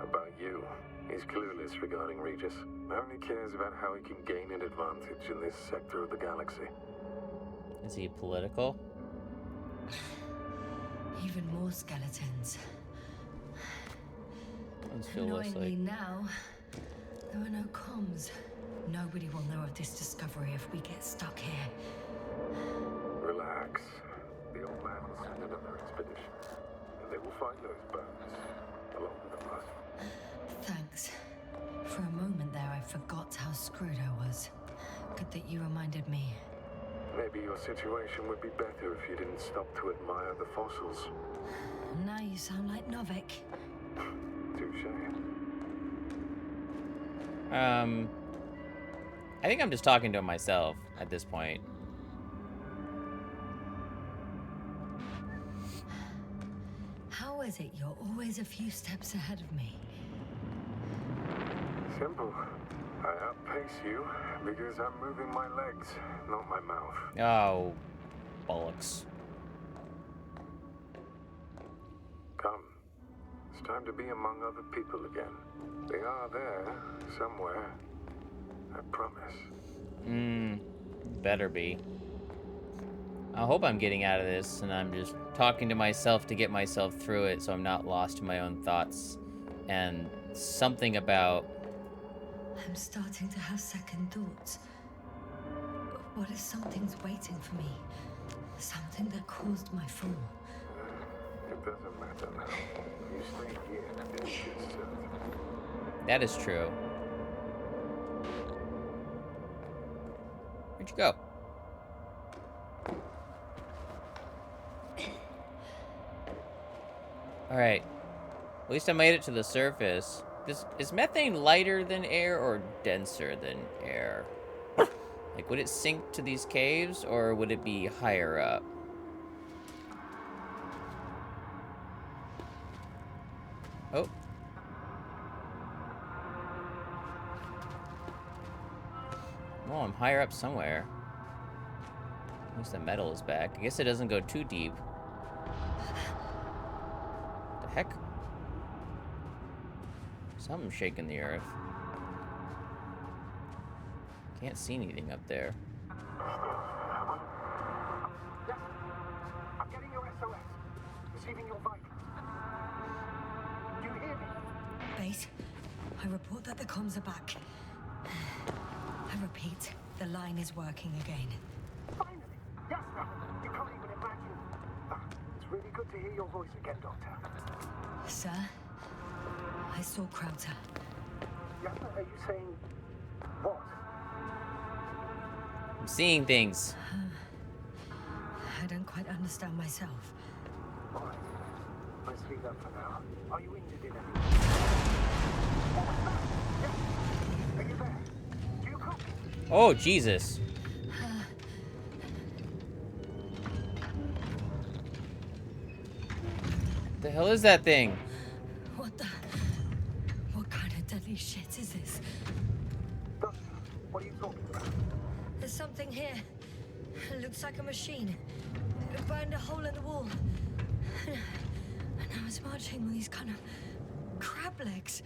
About you. He's clueless regarding Regis. Only cares about how he can gain an advantage in this sector of the galaxy. Is he political? Even more skeletons. Doesn't feel less Annoyingly like... now, there are no comms. Nobody will know of this discovery if we get stuck here. Relax. The old man will send another expedition. And they will find those bones, along with the rust. Thanks. For a moment there, I forgot how screwed I was. Good that you reminded me. Maybe your situation would be better if you didn't stop to admire the fossils. Now you sound like Novik. Touche. I think I'm just talking to myself at this point. How is it you're always a few steps ahead of me? Simple. I outpace you because I'm moving my legs, not my mouth. Oh, bollocks. Come. It's time to be among other people again. They are there, somewhere. I promise. Better be. I hope I'm getting out of this and I'm just talking to myself to get myself through it so I'm not lost in my own thoughts. And something about... I'm starting to have second thoughts. What if something's waiting for me? Something that caused my fall? It doesn't matter now. You stay here and it's certain. That is true. Where'd you go? Alright. At least I made it to the surface. Is methane lighter than air or denser than air? Like, would it sink to these caves or would it be higher up? Oh. Well, I'm higher up somewhere. At least the metal is back. I guess it doesn't go too deep. The heck? Something's shaking the earth. Can't see anything up there. Yes. I'm getting your SOS. Receiving your vitals. Do you hear me? Base, I report that the comms are back. I repeat, the line is working again. Finally. Yes, sir. You can't even imagine. It's really good to hear your voice again, Doctor. Sir, I saw Crowder. Yes, sir. Are you saying what? I'm seeing things. I don't quite understand myself. All right. Let's leave that for now. Are you injured in any? Yes. Are you there? Do you copy? Oh, Jesus. The hell is that thing? What the? What kind of deadly shit is this? Doctor, what are you talking about? There's something here. It looks like a machine. It burned a hole in the wall. And now it's marching with these kind of crab legs.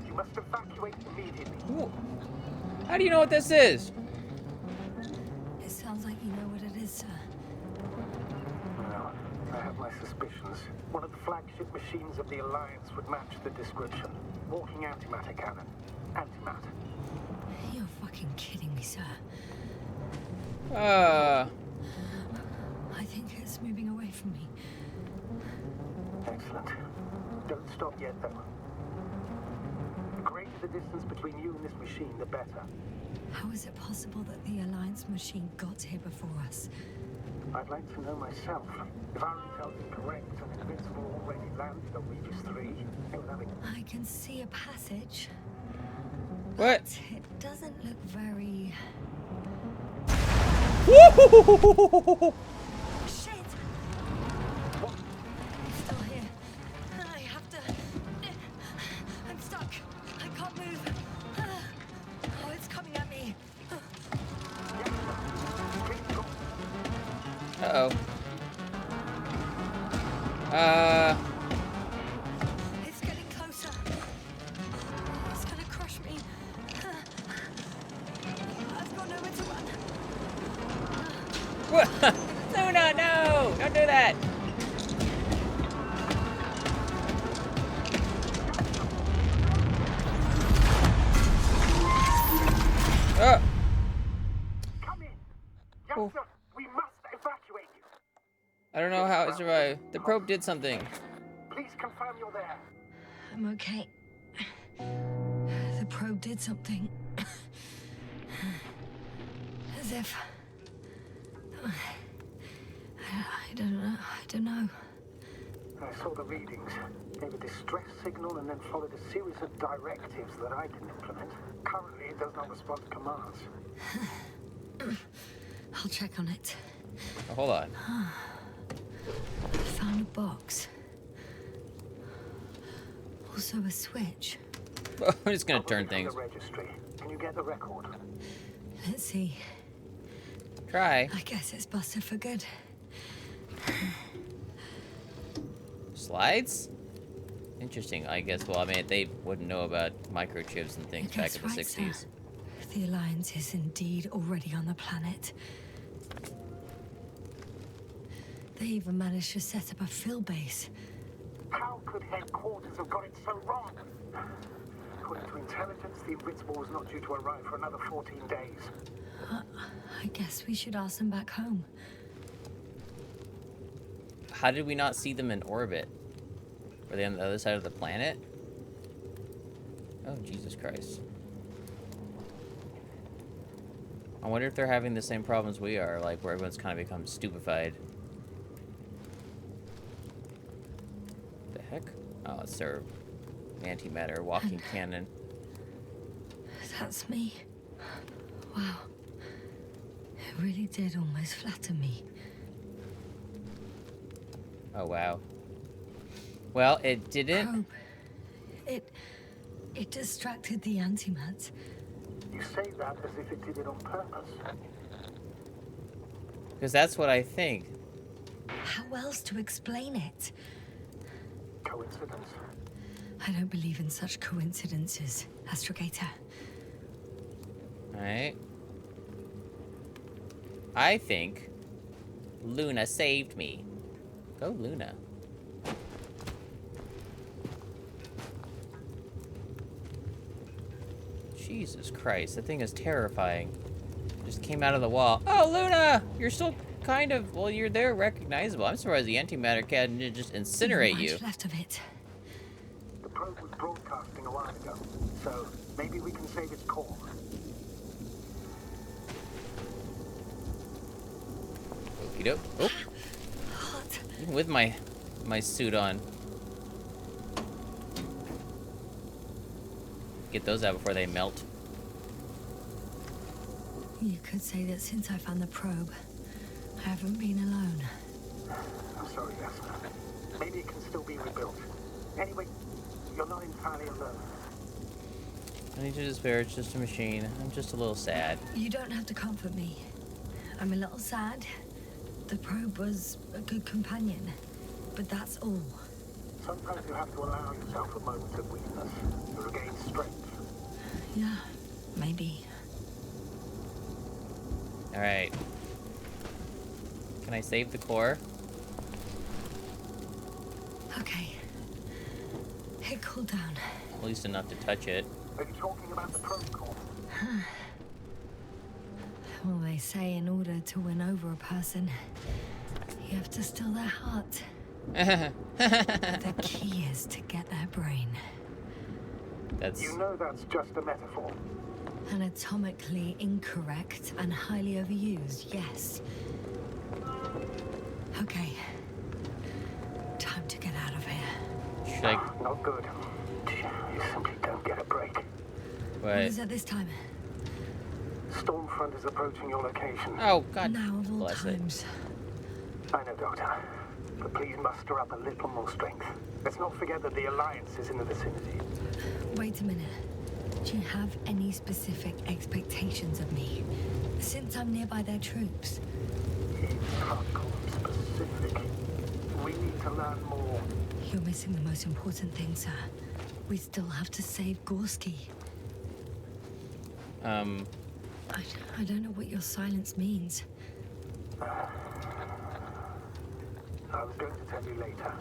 You must evacuate immediately. Ooh. How do you know what this is? It sounds like you know what it is, sir. Well, I have my suspicions. One of the flagship machines of the Alliance would match the description. Walking antimatter cannon. Antimatter. You're fucking kidding me, sir. Uh, I think it's moving away from me. Excellent. Don't stop yet, though. The greater the distance between you and this machine, the better. How is it possible that the Alliance machine got here before us? I'd like to know myself. If our intel is correct and Invincible already landed on Regis III, they were having... I can see a passage. what? But it doesn't look very... Woo! Shit! It's still here. I have to... I'm stuck. I can't move. Oh, it's coming at me. Uh-oh. It's getting closer. It's gonna crush me. I've got nowhere to run. What? Luna, no! Don't do that! Oh! Come in! Yes, Oh. sir. We must evacuate you. I don't know how it survived. The probe did something. Please confirm you're there. I'm okay. The probe did something. As if... I don't know. I saw the readings, gave a distress signal, and then followed a series of directives that I can implement. Currently, it does not respond to commands. I'll check on it. Oh, hold on. I found a box. Also a switch. I'm just gonna turn Probably things. from the registry. Can you get the record? Let's see. Try. I guess it's busted for good. Slides? Interesting, I guess. Well, I mean, they wouldn't know about microchips and things back That's in the right, 60s. sir. The Alliance is indeed already on the planet. They even managed to set up a field base. How could headquarters have got it so wrong? According to intelligence, the Invincible was not due to arrive for another 14 days. I guess we should ask them back home. How did we not see them in orbit? Were they on the other side of the planet? Oh, Jesus Christ. I wonder if they're having the same problems we are, like where everyone's kind of become stupefied. The heck? Oh, it's their antimatter walking cannon. That's me. Wow. It really did almost flatter me. Oh, wow. Well, it didn't. Probe. It distracted the antimats. You say that as if it did it on purpose. Because that's what I think. How else to explain it? Coincidence? I don't believe in such coincidences, Astrogator. Alright. I think Luna saved me. Go, Luna. Jesus Christ, that thing is terrifying. Just came out of the wall. Oh, Luna! You're still kind of, well, you're there recognizable. I'm surprised the antimatter cat didn't just incinerate Not you. much left of it. The probe was broadcasting a while ago, so maybe we can save its core. Okie doke. Oh, What? even with my suit on. Get those out before they melt. You could say that since I found the probe, I haven't been alone. I'm sorry, Vesna. Maybe it can still be rebuilt. Anyway, you're not entirely alone. I need to despair, it's just a machine. I'm just a little sad. You don't have to comfort me. I'm a little sad. The probe was a good companion, but that's all. Sometimes you have to allow yourself a moment of weakness to regain strength. Yeah, maybe. Alright. Can I save the core? Okay. It cooled down. At least enough to touch it. Are you talking about the probe core? Well, they say in order to win over a person, you have to steal their heart. The key is to get their brain. That's... You know that's just a metaphor. Anatomically incorrect and highly overused, yes. Okay. Time to get out of here. Should I... Not good. You simply don't get a break. What What? is it this time? Stormfront is approaching your location. Oh, God Now of all bless it. times. I know, Doctor. But please muster up a little more strength. Let's not forget that the Alliance is in the vicinity. Wait a minute. Do you have any specific expectations of me? Since I'm nearby their troops. You can't call them specific. We need to learn more. You're missing the most important thing, sir. We still have to save Gorsky. I don't know what your silence means. I was going to tell you later.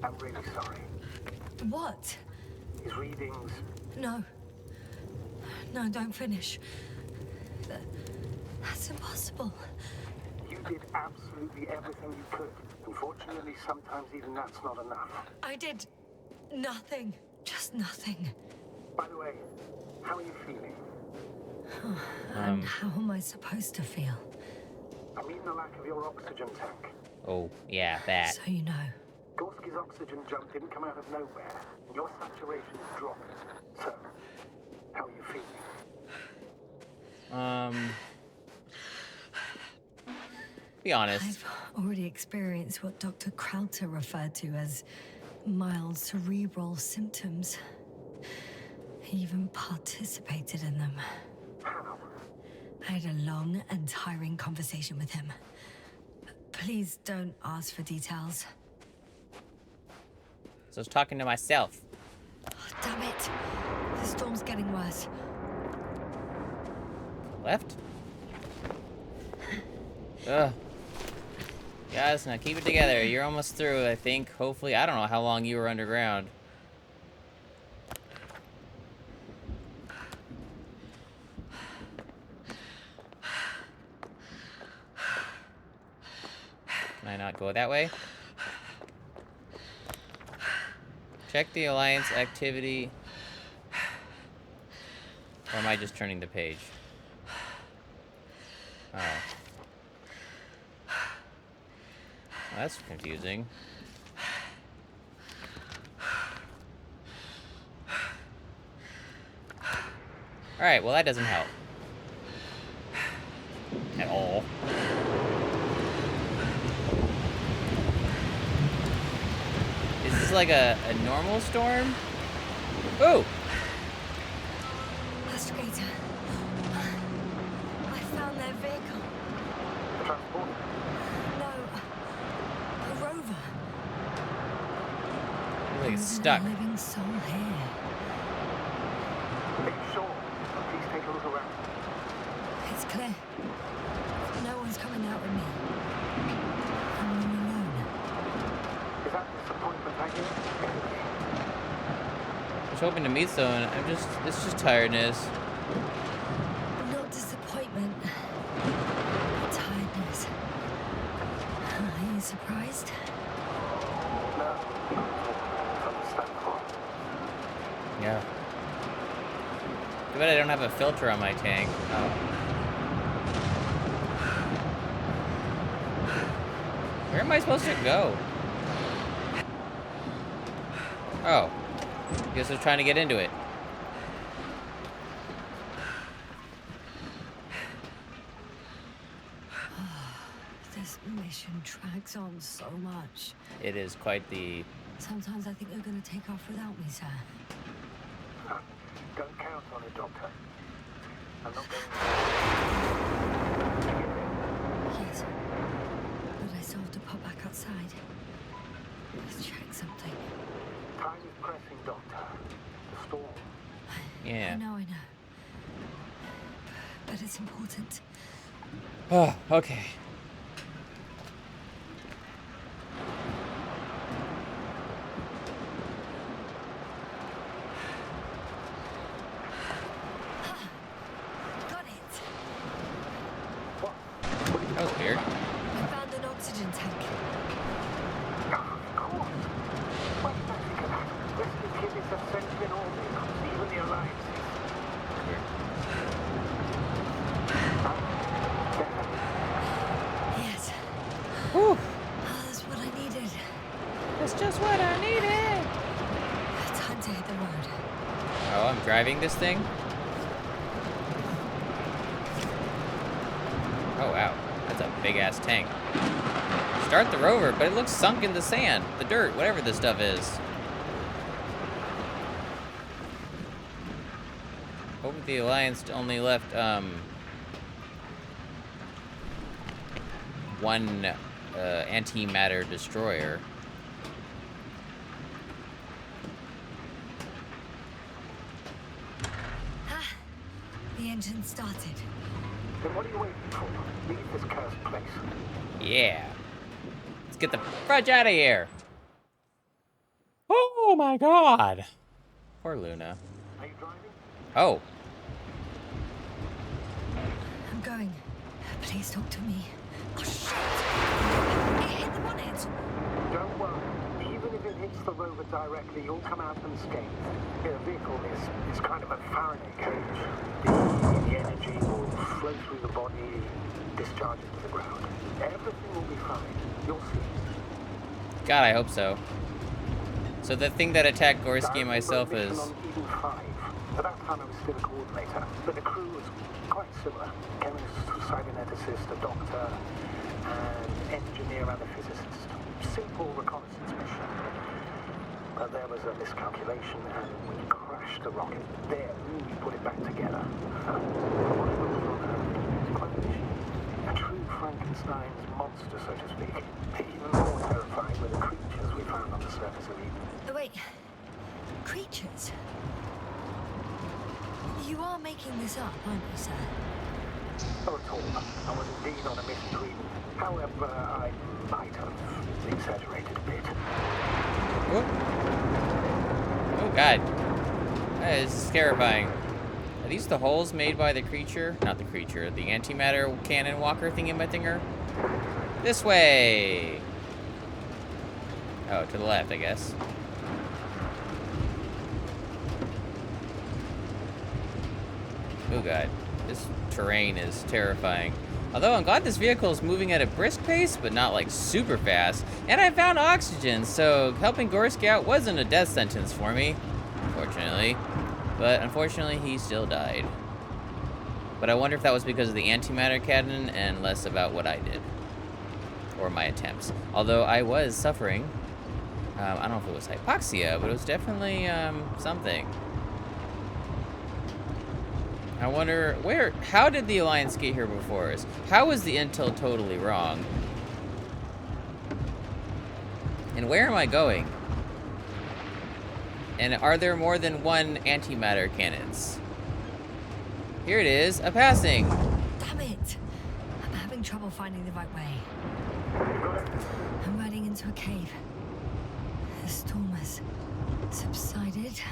I'm really sorry. What? His readings... No. No, don't finish. That's impossible. You did absolutely everything you could. Unfortunately, sometimes even that's not enough. I did nothing. Just nothing. By the way, how are you feeling? And how am I supposed to feel? I mean the lack of your oxygen tank. Oh, yeah, that. So you know. Gorsky's oxygen jump didn't come out of nowhere. Your saturation is dropping. So, how are you feeling? Be honest. I've already experienced what Dr. Krauter referred to as mild cerebral symptoms. He even participated in them. How? I had a long and tiring conversation with him. Please don't ask for details. So I was talking to myself. Oh, damn it. The storm's getting worse. Left? Ugh. Guys, now keep it together. You're almost through, I think. Hopefully. I don't know how long you were underground. Can I not go that way? Check the Alliance activity. Or am I just turning the page? Oh. Well, that's confusing. Alright, well that doesn't help. At all. Is this like a normal storm? Ooh! Astragator. I found their vehicle. The transport? No. A rover. Looks like it's There's stuck. a living soul here. Are you sure? Please take a look around. It's clear. No one's coming out with me. I'm all alone. Is that disappointment I hear? I was hoping to meet someone. It's just tiredness. Not disappointment. But tiredness. Are you surprised? No. It's understandable. Yeah. Too bad I don't have a filter on my tank. Oh. Where am I supposed to go? Oh. Guess I was trying to get into it. This mission drags on so much. It is quite the Sometimes I think you're going to take off without me, sir. Don't count on it, Doctor. I'm not going Yes. But I still have to pop back outside. Let's check something. Time is pressing, Doctor. The storm. Yeah. I know. But it's important. Oh, okay. Got it. That was weird. I found an oxygen tank. Of course. Wait a second. Rescue kidneys have sent in all vehicles, even the Alliances. Weird. Yes. Whew. That's what I needed. That's just what I needed. Time to hit the road. Oh, I'm driving this thing? Oh, wow. That's a big-ass tank. Start the rover, but it looks sunk in the sand, the dirt, whatever this stuff is. Hope the Alliance only left, one, antimatter destroyer. The engine started. Then what are you waiting for? Leave this cursed place. Yeah. Let's get the fudge out of here. Oh my god. Poor Luna. Are you driving? Oh. I'm going. Please talk to me. Oh, shit! It hit the bonnet. Don't worry. Even if it hits the rover directly, you'll come out unscathed. The vehicle is kind of a Faraday cage. The energy will flow through the body, discharge into the ground. Everything will be fine. You'll see. God, I hope so. So the thing that attacked Gorsky and myself Mission is... on Eden 5. At that time, I was still a coordinator, but the crew was quite similar. Chemist, cyberneticist, a doctor, an engineer and a physicist. Simple reconnaissance mission. But there was a miscalculation and we crashed the rocket. Then we put it back together. What it was on Earth, quite a machine. A true Frankenstein's monster, so to speak. Even more terrifying were the creatures we found on the surface of Eden. Oh, wait. Creatures? You are making this up, aren't you, sir? Not at all. I was indeed on a mission to Eden. However, I might have exaggerated a bit. Whoop. Oh god. That is terrifying. Are these the holes made by the creature? Not the creature, the antimatter cannon walker thingy-my-thinger? This way! Oh, to the left, I guess. Oh god. This terrain is terrifying. Although I'm glad this vehicle is moving at a brisk pace, but not like super fast. And I found oxygen, so helping Gorsky out wasn't a death sentence for me, fortunately. But unfortunately, he still died. But I wonder if that was because of the antimatter cannon and less about what I did. Or my attempts. Although I was suffering. I don't know if it was hypoxia, but it was definitely something. I wonder how did the Alliance get here before us? How was the intel totally wrong? And where am I going? And are there more than one antimatter cannons? Here it is, a passing. Damn it! I'm having trouble finding the right way. I'm riding into a cave. The storm has subsided.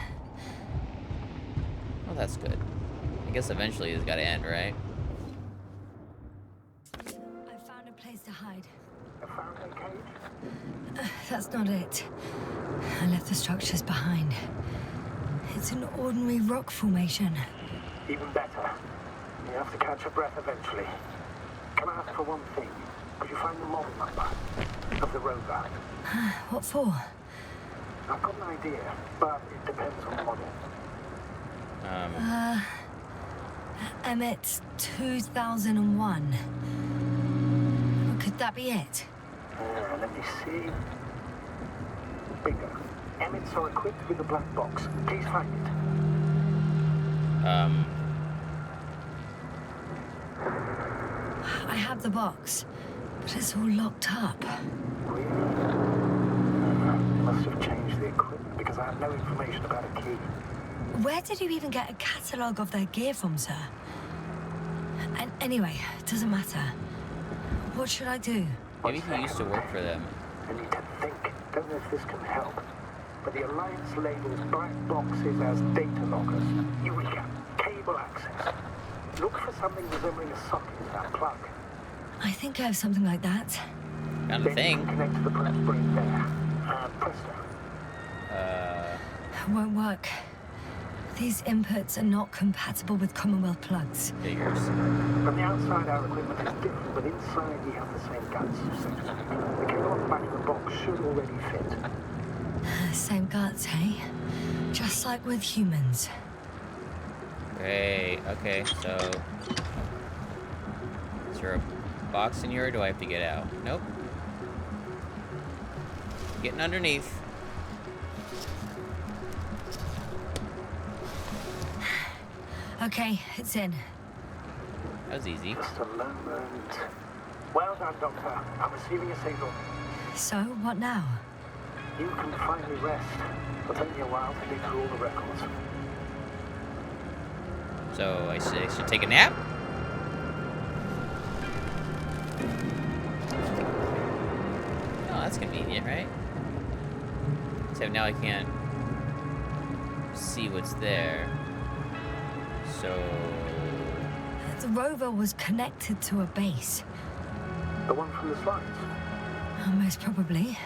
Well, that's good. I guess eventually it's gotta end, right? I found a place to hide. A Faraday cage? That's not it. I left the structures behind. It's an ordinary rock formation. Even better. You have to catch your breath eventually. Can I ask for one thing? Could you find the model number of the rover? What for? I've got an idea, but it depends on the model. Emmet 2001. Could that be it? Let me see. bigger. Emmets are equipped with a black box. Please find it. I have the box, but it's all locked up. Really? You must have changed the equipment because I have no information about a key. Where did you even get a catalogue of their gear from, sir? And anyway, it doesn't matter. What should I do? Maybe he used to work for them. I need to think. Don't know if this can help. But the Alliance labels black boxes as data loggers. Eureka! Cable access. Look for something resembling a socket in that plug. I think I have something like that. Kind of Then you thing. can connect to the press brain there. And presto. Won't work. These inputs are not compatible with Commonwealth plugs. Figures. From the outside, our equipment is different, but inside we have the same guts, so to speak. The cable on the back of the box should already fit. Same guts, hey? Just like with humans. Great. Okay, so... Is there a box in here, or do I have to get out? Nope. Getting underneath. Okay, it's in. That was easy. Just a moment. Well done, Doctor. I'm receiving a signal. So, what now? You can finally rest. It'll take me a while to dig through all the records. So I should take a nap? Oh, that's convenient, right? Except now I can't see what's there. So... The rover was connected to a base. The one from the slides. Most probably.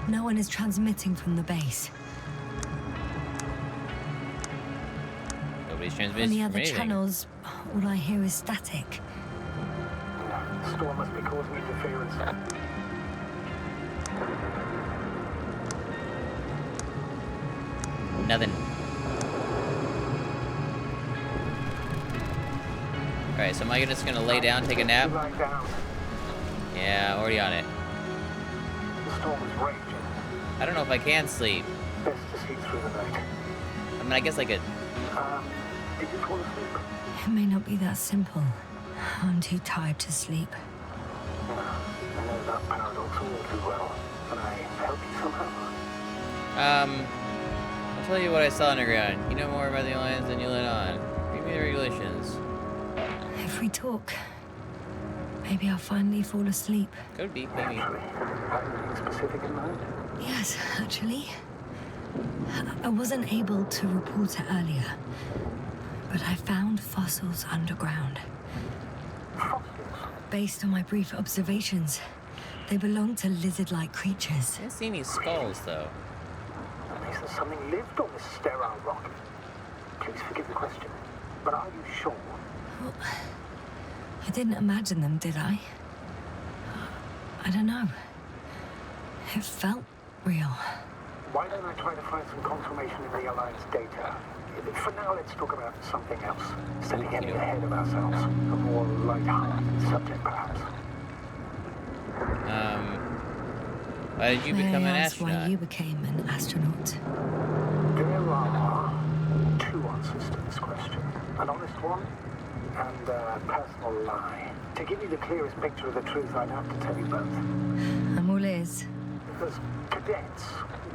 No one is transmitting from the base. Nobody's On transmitting the from other anything. channels, all I hear is static. The storm must be causing interference. Nothing. Alright, so am I just gonna lay down, take a nap? Lie down. Yeah, already on it. The storm is raging. I don't know if I can sleep. Best to see through the night. I mean, I guess I could. Did you fall asleep? It may not be that simple. I'm too tired to sleep. I know that paradox all too well. Can I help you somehow? I'll tell you what I saw underground. You know more about the Alliance than you let on. Read me the regulations. If we talk, maybe I'll finally fall asleep. Could be, maybe. Naturally. Have anything specific in mind? Yes, actually. I wasn't able to report it earlier, but I found fossils underground. Fossils? Based on my brief observations, they belong to lizard-like creatures. I didn't see any skulls, though. Is there something lived on this sterile rock? Please forgive the question, but are you sure? Well, I didn't imagine them, did I? I don't know. It felt real. Why don't I try to find some confirmation in the Alliance data? For now, let's talk about something else. Instead of getting ahead of ourselves. A more light-hearted subject, perhaps. Why did you May become I an ask astronaut? why you became an astronaut? There are two answers to this question. An honest one and a personal lie. To give you the clearest picture of the truth, I'd have to tell you both. I'm all ears. As cadets,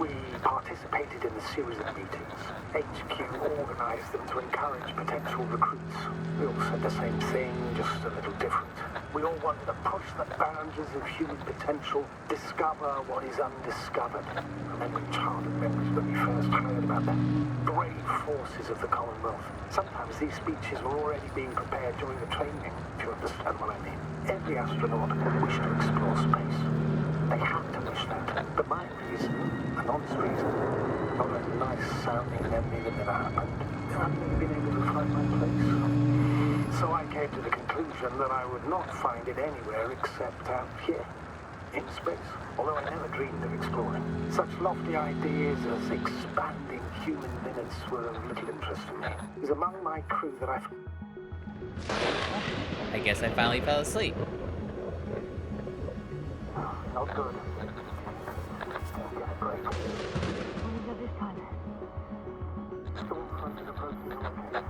we participated in a series of meetings. HQ organized them to encourage potential recruits. We all said the same thing, just a little different. We all wanted to push the boundaries of human potential, discover what is undiscovered. Remembering childhood memories when we first heard about the brave forces of the Commonwealth. Sometimes these speeches were already being prepared during the training, if you understand what I mean. Every astronaut wished to explore space. They had to wish that. But my reason, an honest reason, not a nice sounding memory that never happened, I've never been able to find my place. So I came to the conclusion that I would not find it anywhere except out here, in space. Although I never dreamed of exploring. Such lofty ideas as expanding human limits were of little interest to me. It was among my crew that I... I guess I finally fell asleep. Not good. Get a break. What is it this time? Storm front is approaching the location.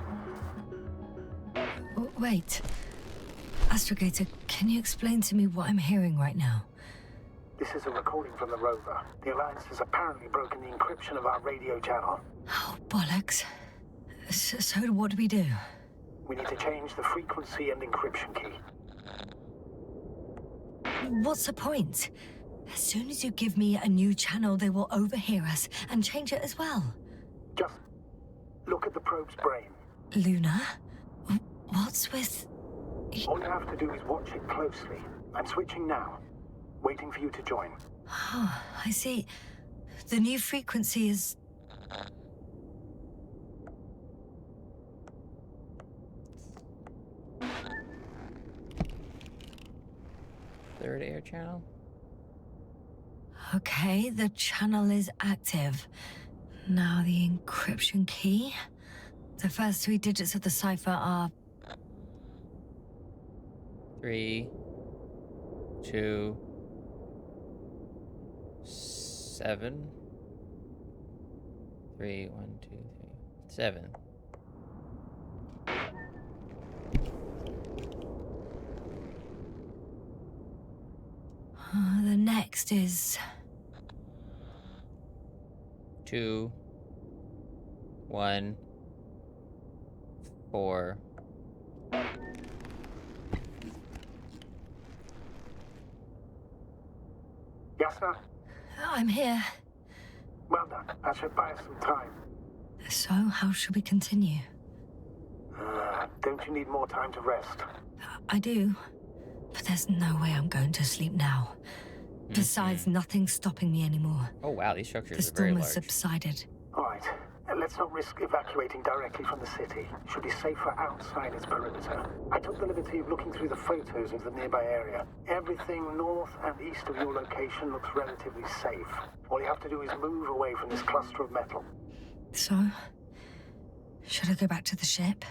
Oh, wait. Astrogator, can you explain to me what I'm hearing right now? This is a recording from the rover. The Alliance has apparently broken the encryption of our radio channel. Oh, bollocks. So what do we do? We need to change the frequency and encryption key. What's the point? As soon as you give me a new channel, they will overhear us and change it as well. Just look at the probe's brain. Luna? What's with... All you have to do is watch it closely. I'm switching now. Waiting for you to join. Oh, I see. The new frequency is... Third air channel? Okay, the channel is active. Now the encryption key. The first 3 digits of the cipher are... 3, 2, 7. 3, 1, 2, 3, 7. The next is... 2, 1, 4. Yes, sir? I'm here. Well done. That should buy us some time. So, how should we continue? Don't you need more time to rest? I do. But there's no way I'm going to sleep now. Besides, nothing's stopping me anymore. Oh wow, these The structures are very storm has large. subsided. All right. Let's not risk evacuating directly from the city. Should be safer outside its perimeter. I took the liberty of looking through the photos of the nearby area. Everything north and east of your location looks relatively safe. All you have to do is move away from this cluster of metal. So, should I go back to the ship?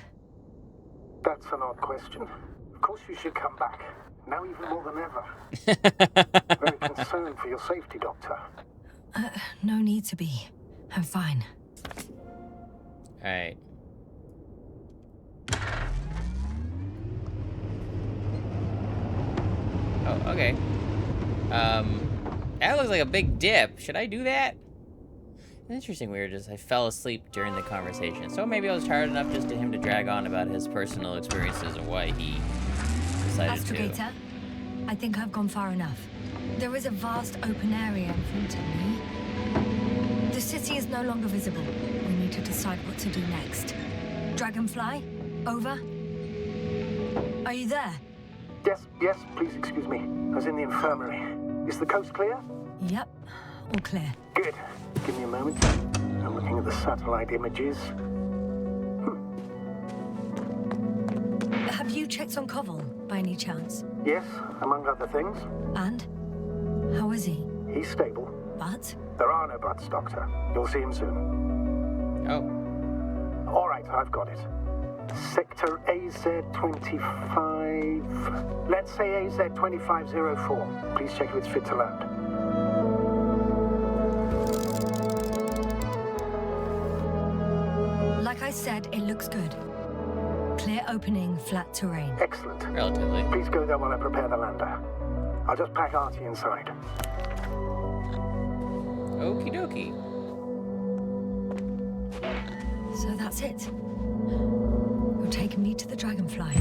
That's an odd question. Of course you should come back. Now even more than ever. Very concerned for your safety, Doctor. No need to be. I'm fine. Alright. Oh, okay. That looks like a big dip. Should I do that? Interesting weird is I fell asleep during the conversation. So maybe I was tired enough just to him to drag on about his personal experiences and why he decided to. Astrogator, I think I've gone far enough. There is a vast open area in front of me. The city is no longer visible. We need to decide what to do next. Dragonfly, over. Are you there? Yes, please excuse me. I was in the infirmary. Is the coast clear? Yep, all clear. Good. Give me a moment. I'm looking at the satellite images. Have you checked on Koval, by any chance? Yes, among other things. And? How is he? He's stable. But? There are no buts, Doctor. You'll see him soon. Oh. All right, I've got it. Sector AZ-25... Let's say AZ-2504. Please check if it's fit to land. Like I said, it looks good. Clear opening, flat terrain. Excellent. Relatively. Please go there while I prepare the lander. I'll just pack Artie inside. Okie dokie. So that's it. You're taking me to the Dragonfly.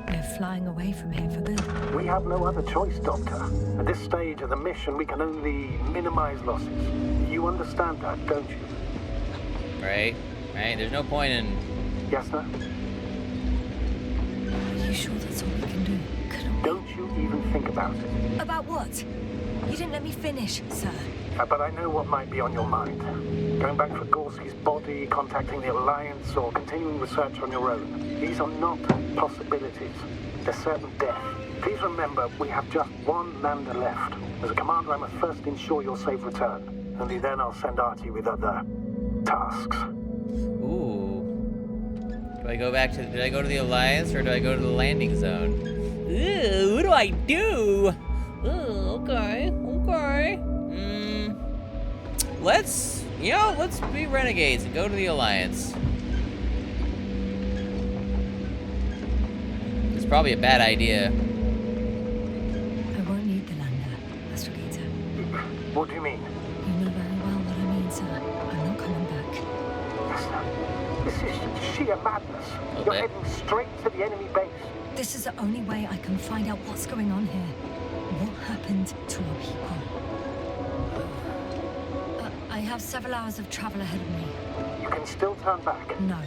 We're flying away from here for good. We have no other choice, Doctor. At this stage of the mission, we can only minimize losses. You understand that, don't you? Right? Right? There's no point in... Yes, sir? Are you sure that's all we can do? Don't you even think about it. About what? You didn't let me finish, sir. But I know what might be on your mind. Going back for Gorsky's body, contacting the Alliance, or continuing research on your own. These are not possibilities. They're certain death. Please remember, we have just one lander left. As a commander, I must first ensure your safe return. Only then I'll send Artie with other tasks. Ooh. Do I go back to, did I go to the Alliance or do I go to the landing zone? Ooh, what do I do? Ooh, okay. Let's be renegades and go to the Alliance. It's probably a bad idea. I won't need the lander, Astrogator. What do you mean? You know very well what I mean, sir. I'm not coming back. This is sheer madness. You're Okay. heading straight to the enemy base. This is the only way I can find out what's going on here. What happened to our people? I have several hours of travel ahead of me. You can still turn back. No.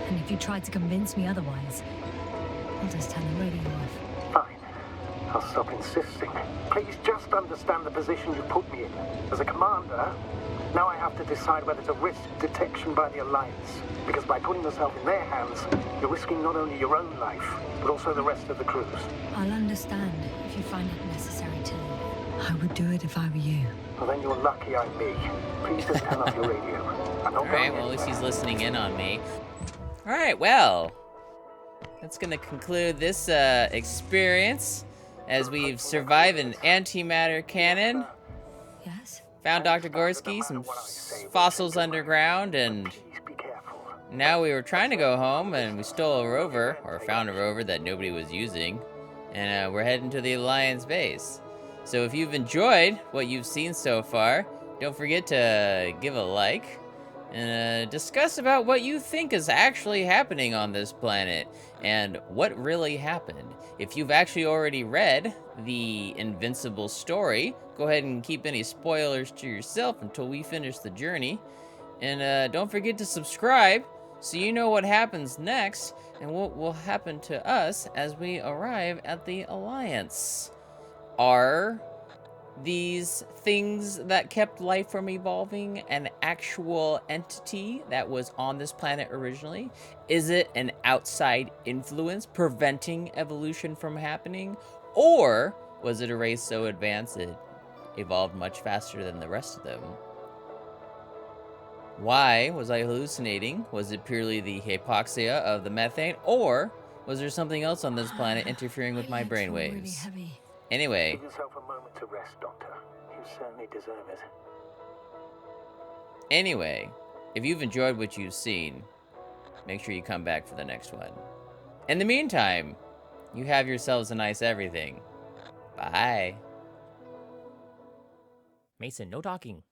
And if you try to convince me otherwise, I'll just turn the radio off. Fine. I'll stop insisting. Please just understand the position you put me in. As a commander, now I have to decide whether to risk detection by the Alliance. Because by putting yourself in their hands, you're risking not only your own life, but also the rest of the crew's. I'll understand if you find it necessary to leave. I would do it if I were you. Well, then you're lucky I'm me. Please just turn off your radio. I'm not Alright, going well, at least he's anywhere. listening in on me. Alright, well, that's gonna conclude this experience as we've survived an antimatter cannon, Yes? found Dr. Gorsky, some fossils underground, and Please be careful. now we were trying to go home and we stole a rover, or found a rover that nobody was using, and we're heading to the Alliance base. So if you've enjoyed what you've seen so far, don't forget to give a like and discuss about what you think is actually happening on this planet and what really happened. If you've actually already read the Invincible story, go ahead and keep any spoilers to yourself until we finish the journey. And don't forget to subscribe so you know what happens next and what will happen to us as we arrive at the Alliance. Are these things that kept life from evolving an actual entity that was on this planet originally? Is it an outside influence preventing evolution from happening? Or was it a race so advanced it evolved much faster than the rest of them? Why was I hallucinating? Was it purely the hypoxia of the methane? Or was there something else on this planet interfering with my legs feel really brainwaves? heavy. Anyway, Give yourself a moment to rest, Doctor. You certainly deserve it. if you've enjoyed what you've seen, make sure you come back for the next one. In the meantime, you have yourselves a nice everything. Bye. Mason, no talking.